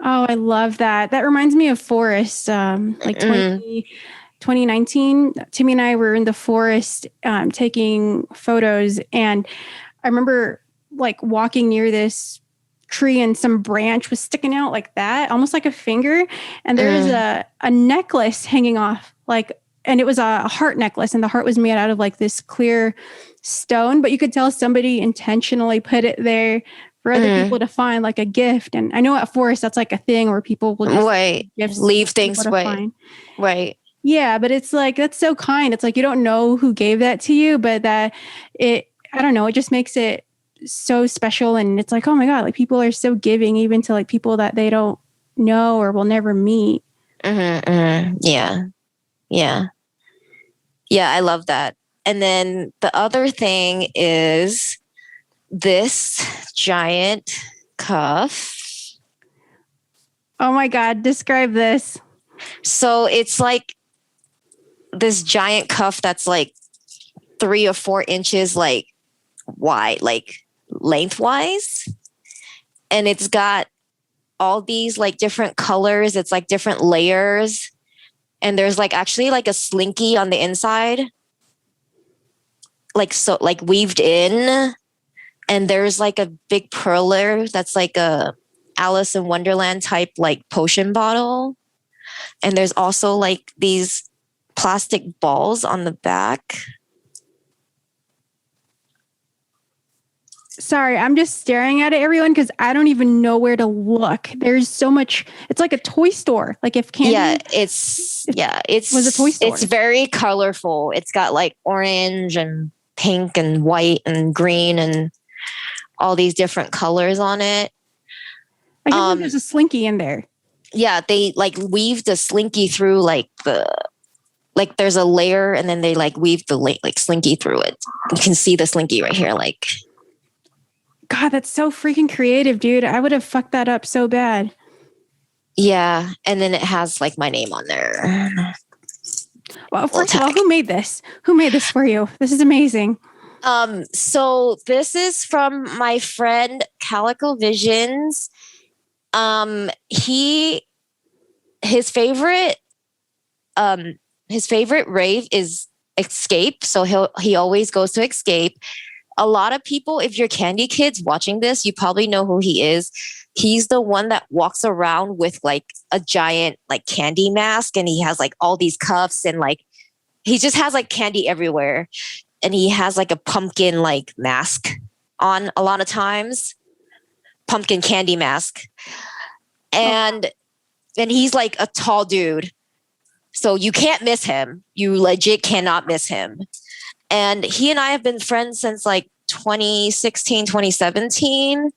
Oh, I love that. That reminds me of Forest, like 2019. Timmy and I were in the forest taking photos, and I remember like walking near this tree and some branch was sticking out like that, almost like a finger. And there was a necklace hanging off, like, and it was a heart necklace, and the heart was made out of like this clear stone, but you could tell somebody intentionally put it there for other people to find, like a gift. And I know at Forest, that's like a thing where people will just leave things right. Yeah, but it's like, that's so kind. It's like, you don't know who gave that to you, but I don't know, it just makes it so special. And it's like, oh my God, like people are so giving even to like people that they don't know or will never meet. Yeah, I love that. And then the other thing is this giant cuff. Oh my God, describe this. So it's like this giant cuff that's like 3 or 4 inches like wide, like lengthwise, and it's got all these like different colors. It's like different layers, and there's like actually like a slinky on the inside, like so like weaved in, and there's like a big perler that's like a Alice in Wonderland type like potion bottle, and there's also like these plastic balls on the back. Sorry, I'm just staring at it, everyone, because I don't even know where to look. There's so much. It's like a toy store. Like if candy. Yeah, it's was a toy store. It's very colorful. It's got like orange and pink and white and green and all these different colors on it. I guess there's a slinky in there. Yeah, they like weaved a slinky through like there's a layer, and then they like weave the like slinky through it. You can see the slinky right here, like. God, that's so freaking creative, dude. I would have fucked that up so bad. Yeah, and then it has like my name on there. Well, first of all, who made this? Who made this for you? This is amazing. So this is from my friend Calico Visions. His favorite rave is Escape, so he always goes to Escape. A lot of people, if you're candy kids watching this, you probably know who he is. He's the one that walks around with like a giant like candy mask, and he has like all these cuffs, and like he just has like candy everywhere, and he has like a pumpkin like mask on a lot of times, pumpkin candy mask, and he's like a tall dude, so you can't miss him. You legit cannot miss him. And he and I have been friends since like 2016, 2017.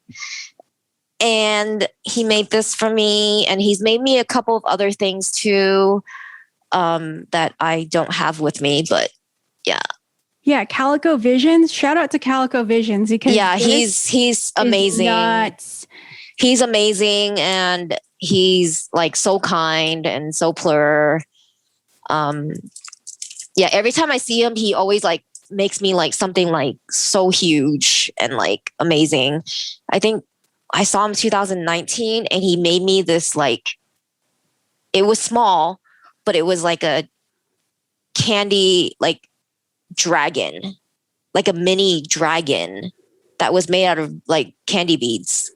And he made this for me, and he's made me a couple of other things too, that I don't have with me, but yeah. Yeah, Calico Visions. Shout out to Calico Visions, because he's amazing. Nuts. He's amazing, and he's like so kind and so plur. Yeah, every time I see him, he always like makes me like something like so huge and like amazing. I think I saw him 2019, and he made me this like, it was small, but it was like a candy like dragon, like a mini dragon that was made out of like candy beads.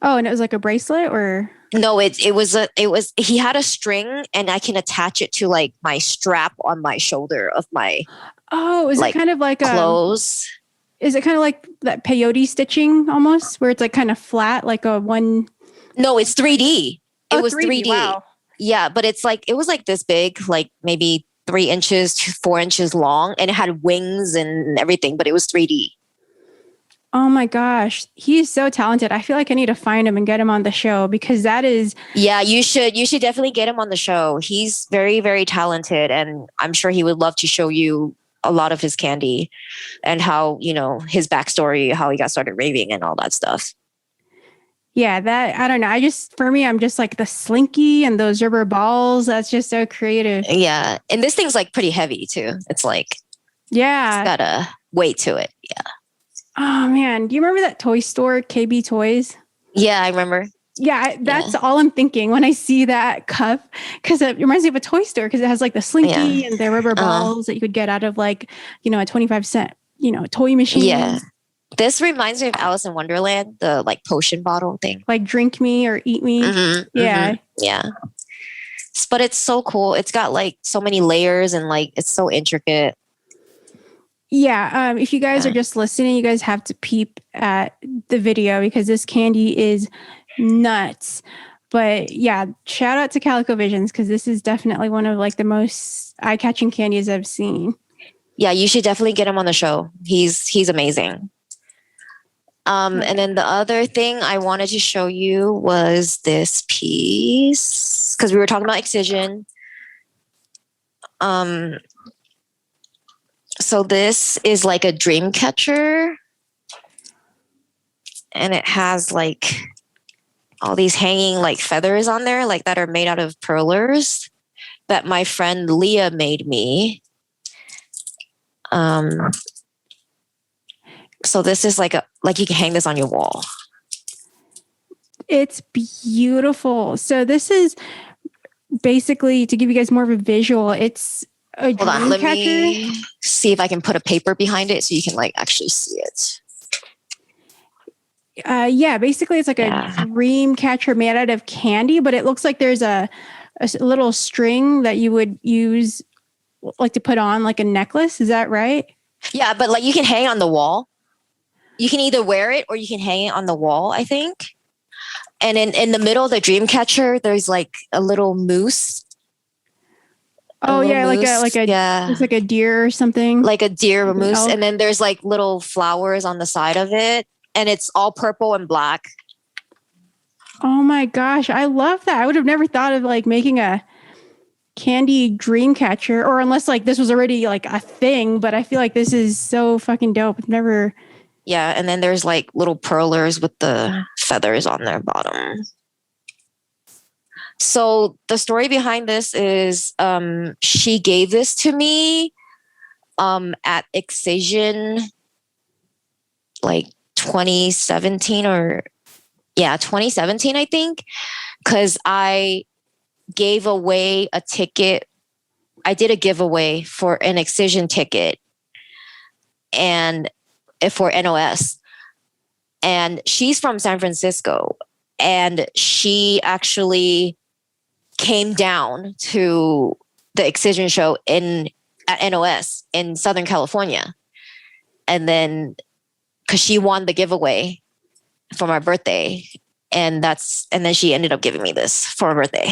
Oh, and it was like a bracelet, or? No, he had a string, and I can attach it to like my strap on my shoulder of my. Oh, is it kind of like clothes? Is it kind of like that peyote stitching almost, where it's like kind of flat, like a one? No, it's 3D. It was 3D. Wow. Yeah, but it's like it was like this big, like maybe 3 inches to 4 inches long, and it had wings and everything, but it was 3D. Oh my gosh, he's so talented. I feel like I need to find him and get him on the show because that is. Yeah, you should. You should definitely get him on the show. He's very, very talented, and I'm sure he would love to show you a lot of his candy and how, his backstory, how he got started raving and all that stuff. Yeah, that I don't know. For me, I'm just like the slinky and those rubber balls. That's just so creative. Yeah. And this thing's like pretty heavy too. It's like, Yeah. it's got a weight to it. Yeah. Oh man, do you remember that toy store, KB Toys? Yeah, I remember. Yeah, that's all I'm thinking when I see that cup because it reminds me of a toy store because it has like the slinky and the rubber balls that you could get out of like, a 25-cent, toy machine. Yeah. This reminds me of Alice in Wonderland, the like potion bottle thing. Like drink me or eat me. Yeah. Yeah. But it's so cool. It's got like so many layers and like it's so intricate. Yeah. If you guys are just listening, you guys have to peep at the video because this candy is nuts. But yeah, shout out to Calico Visions because this is definitely one of like the most eye-catching candies I've seen. Yeah, you should definitely get him on the show. He's amazing. And then the other thing I wanted to show you was this piece because we were talking about excision. So this is like a dream catcher, and it has like all these hanging like feathers on there, like that are made out of pearlers that my friend Leah made me. So this is like you can hang this on your wall. It's beautiful. So this is basically to give you guys more of a visual. It's a dream catcher. Let me see if I can put a paper behind it so you can like actually see it. Yeah, basically it's like a dream catcher made out of candy, but it looks like there's a little string that you would use like to put on like a necklace. Is that right? Yeah, but like you can hang on the wall. You can either wear it or you can hang it on the wall, I think. And in the middle of the dream catcher, there's like a little moose. Oh yeah, moose. It's like a deer or something. Like a deer or moose. And then there's like little flowers on the side of it. And it's all purple and black. Oh my gosh, I love that. I would have never thought of like making a candy dream catcher, or unless like this was already like a thing, but I feel like this is so fucking dope. I've never. Yeah, and then there's like little pearlers with the feathers on their bottom. So the story behind this is she gave this to me at Excision like 2017 2017, I think, because I gave away a ticket. I did a giveaway for an Excision ticket and for NOS. And she's from San Francisco. And she actually came down to the Excision show at NOS in Southern California. And then, because she won the giveaway for my birthday. And then she ended up giving me this for my birthday.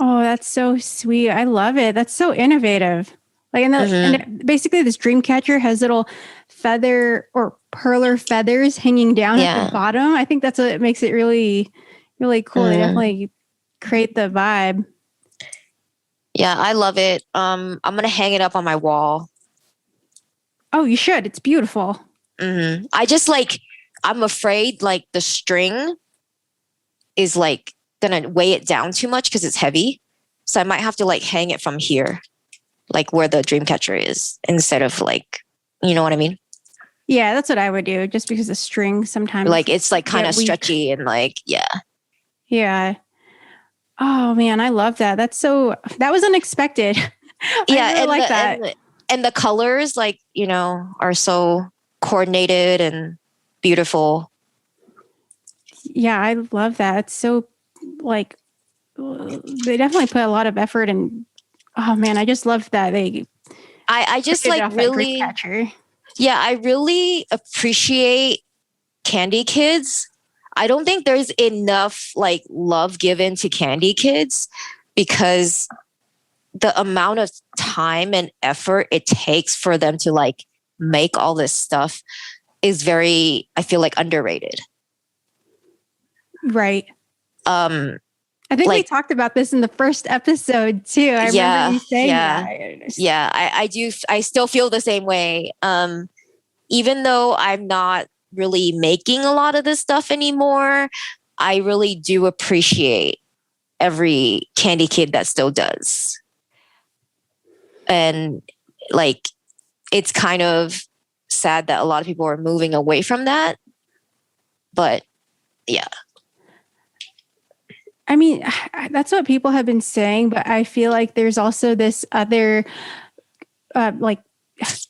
Oh, that's so sweet. I love it. That's so innovative. Like, and basically this dream catcher has little feather or perler feathers hanging down at the bottom. I think that's what makes it really, really cool. They definitely create the vibe. Yeah, I love it. I'm going to hang it up on my wall. Oh, you should. It's beautiful. I just I'm afraid like the string is like going to weigh it down too much because it's heavy. So I might have to like hang it from here, like where the dream catcher is, instead of like, you know what I mean? Yeah, that's what I would do, just because the string sometimes like it's like kind of stretchy and like yeah. Oh man, I love that. That was unexpected. Yeah, really like that. And the colors, like, are so coordinated and beautiful. Yeah, I love that. It's so like they definitely put a lot of effort and oh man, I just love that I just like really I really appreciate Candy Kids. I don't think there's enough like love given to candy kids because the amount of time and effort it takes for them to like make all this stuff is very, I feel like, underrated. Right. I think we Like, talked about this in the first episode too. I remember you saying that. Yeah, I do. I still feel the same way. Even though I'm not really making a lot of this stuff anymore, I really do appreciate every candy kid that still does. And like, it's kind of sad that a lot of people are moving away from that. But yeah. I mean, that's what people have been saying, but I feel like there's also this other like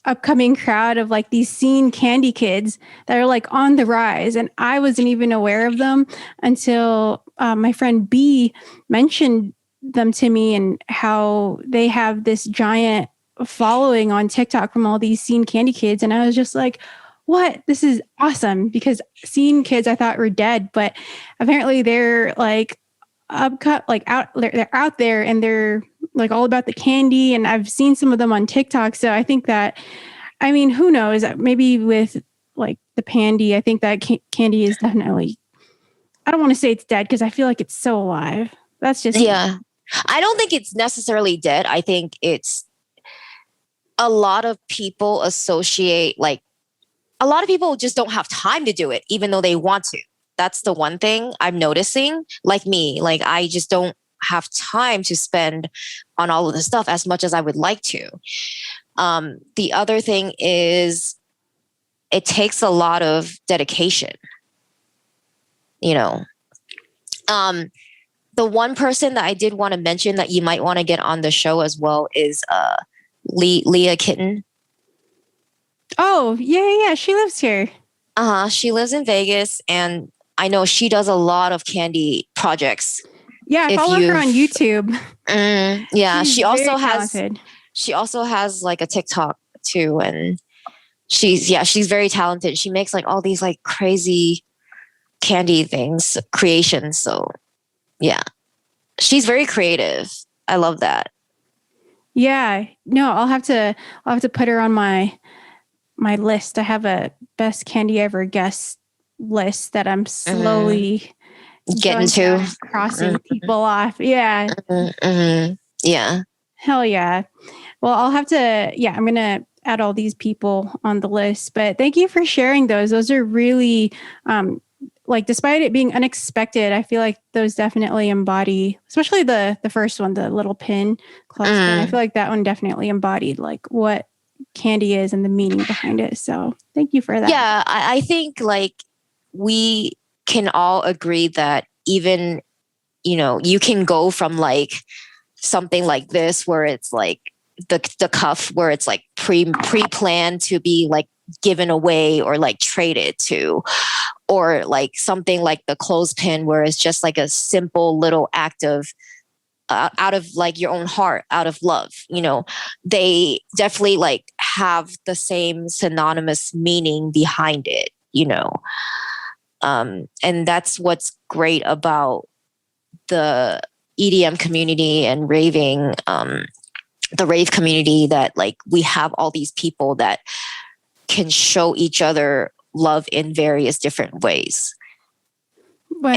upcoming crowd of like these scene candy kids that are like on the rise, and I wasn't even aware of them until my friend B mentioned them to me, and how they have this giant following on TikTok from all these scene candy kids. And I was just like, what? This is awesome, because scene kids I thought were dead, but apparently they're like they're out there, and they're like all about the candy, and I've seen some of them on TikTok. So I think that, I mean, who knows, maybe with like the pandy, I think that candy is definitely, I don't want to say it's dead because I feel like it's so alive. That's just Yeah. I don't think it's necessarily dead. I think it's a lot of people associate, like, a lot of people just don't have time to do it, even though they want to. That's the one thing I'm noticing. Like me, like I just don't have time to spend on all of this stuff as much as I would like to. The other thing is it takes a lot of dedication. You know, the one person that I did want to mention that you might want to get on the show as well is Leah Kitten. Oh, yeah. She lives here. She lives in Vegas, and I know she does a lot of candy projects. Yeah, I follow her on YouTube. Yeah, she's she also has like a TikTok too, and she's very talented. She makes like all these like crazy candy things, creations. So yeah, she's very creative. I love that. Yeah, no, I'll have to put her on my list. I have a best Kandi Ever guest list that I'm slowly getting to, crossing people off. Yeah. Yeah. Hell yeah. Well, I'll have to, I'm going to add all these people on the list, but thank you for sharing those. Those are really, like, despite it being unexpected, I feel like those definitely embody, especially the first one, the little pin, clutch pin. I feel like that one definitely embodied like what candy is and the meaning behind it. So thank you for that. Yeah, I think like we can all agree that even, you can go from like something like this where it's like the cuff where it's like pre-planned to be like given away or like traded to, or like something like the clothespin where it's just like a simple little act of out of like your own heart, out of love. They definitely like have the same synonymous meaning behind it. And that's what's great about the EDM community and raving, the rave community, that like we have all these people that can show each other love in various different ways. 100%.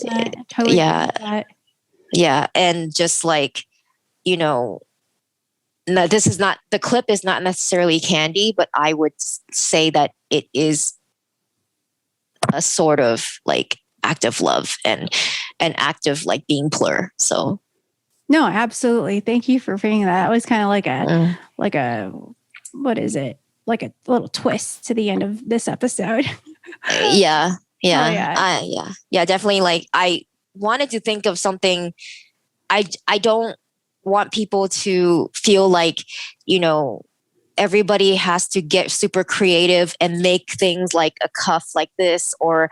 And totally yeah, and just like, no, this is not, the clip is not necessarily candy, but I would say that it is a sort of like act of love and an act of like being plur. So no, absolutely. Thank you for bringing that. It was kind of like a what is it? Like a little twist to the end of this episode. Yeah. Yeah. Definitely. Like I wanted to think of something. I don't want people to feel like, everybody has to get super creative and make things like a cuff like this, or,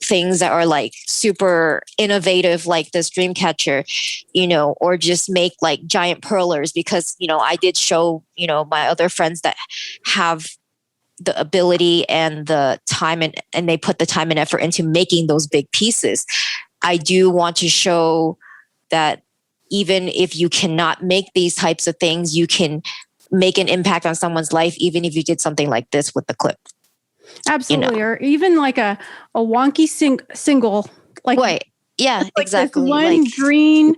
things that are like super innovative, like this dream catcher, or just make like giant pearlers, because, I did show, my other friends that have the ability and the time and they put the time and effort into making those big pieces. I do want to show that even if you cannot make these types of things, you can make an impact on someone's life, even if you did something like this with the clip. Absolutely. Or even like a wonky single. Like, right. Yeah, like exactly. This one green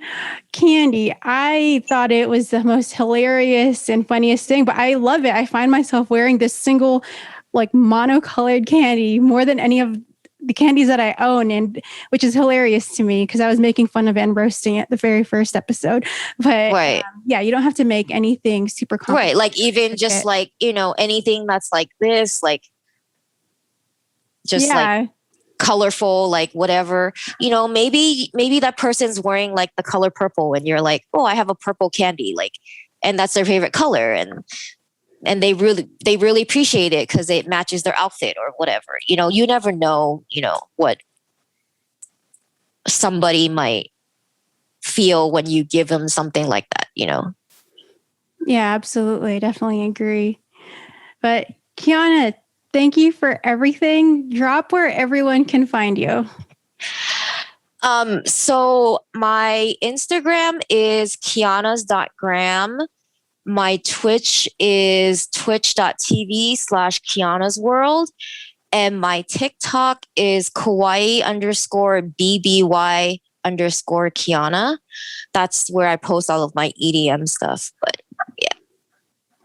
candy. I thought it was the most hilarious and funniest thing, but I love it. I find myself wearing this single, like monocolored candy more than any of the candies that I own, and which is hilarious to me because I was making fun of it and roasting it the very first episode. But yeah, you don't have to make anything super complicated. Right. Like even just like, anything that's like this, like just like colorful, like whatever, maybe that person's wearing like the color purple and you're like, oh, I have a purple candy, like, and that's their favorite color. And they really appreciate it because it matches their outfit or whatever. You never know, what somebody might feel when you give them something like that, Yeah, absolutely. Definitely agree. But Kiana, thank you for everything. Drop where everyone can find you. So my Instagram is Kianas.gram. My Twitch is twitch.tv/KianasWorld. And my TikTok is Kawaii_BBY_Kiana. That's where I post all of my EDM stuff. But yeah.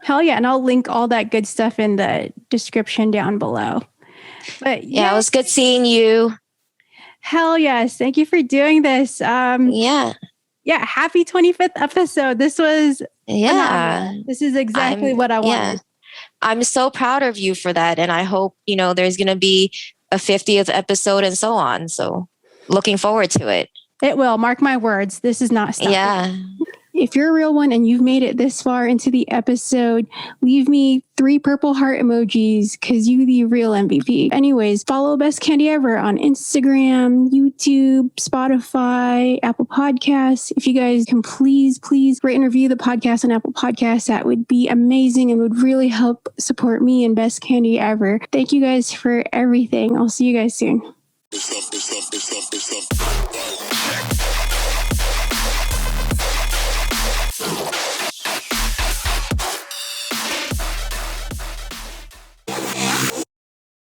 Hell yeah. And I'll link all that good stuff in the description down below. But yeah, it was good seeing you. Hell yes. Thank you for doing this. Yeah. Happy 25th episode. This was phenomenal. This is exactly what I wanted. I'm so proud of you for that. And I hope, there's going to be a 50th episode and so on. So looking forward to it. It will. Mark my words. This is not stopping. Yeah. If you're a real one and you've made it this far into the episode, leave me 3 purple heart emojis because you the real MVP. Anyways, follow Best Kandi Ever on Instagram, YouTube, Spotify, Apple Podcasts. If you guys can please rate and review the podcast on Apple Podcasts, that would be amazing and would really help support me and Best Kandi Ever. Thank you guys for everything. I'll see you guys soon.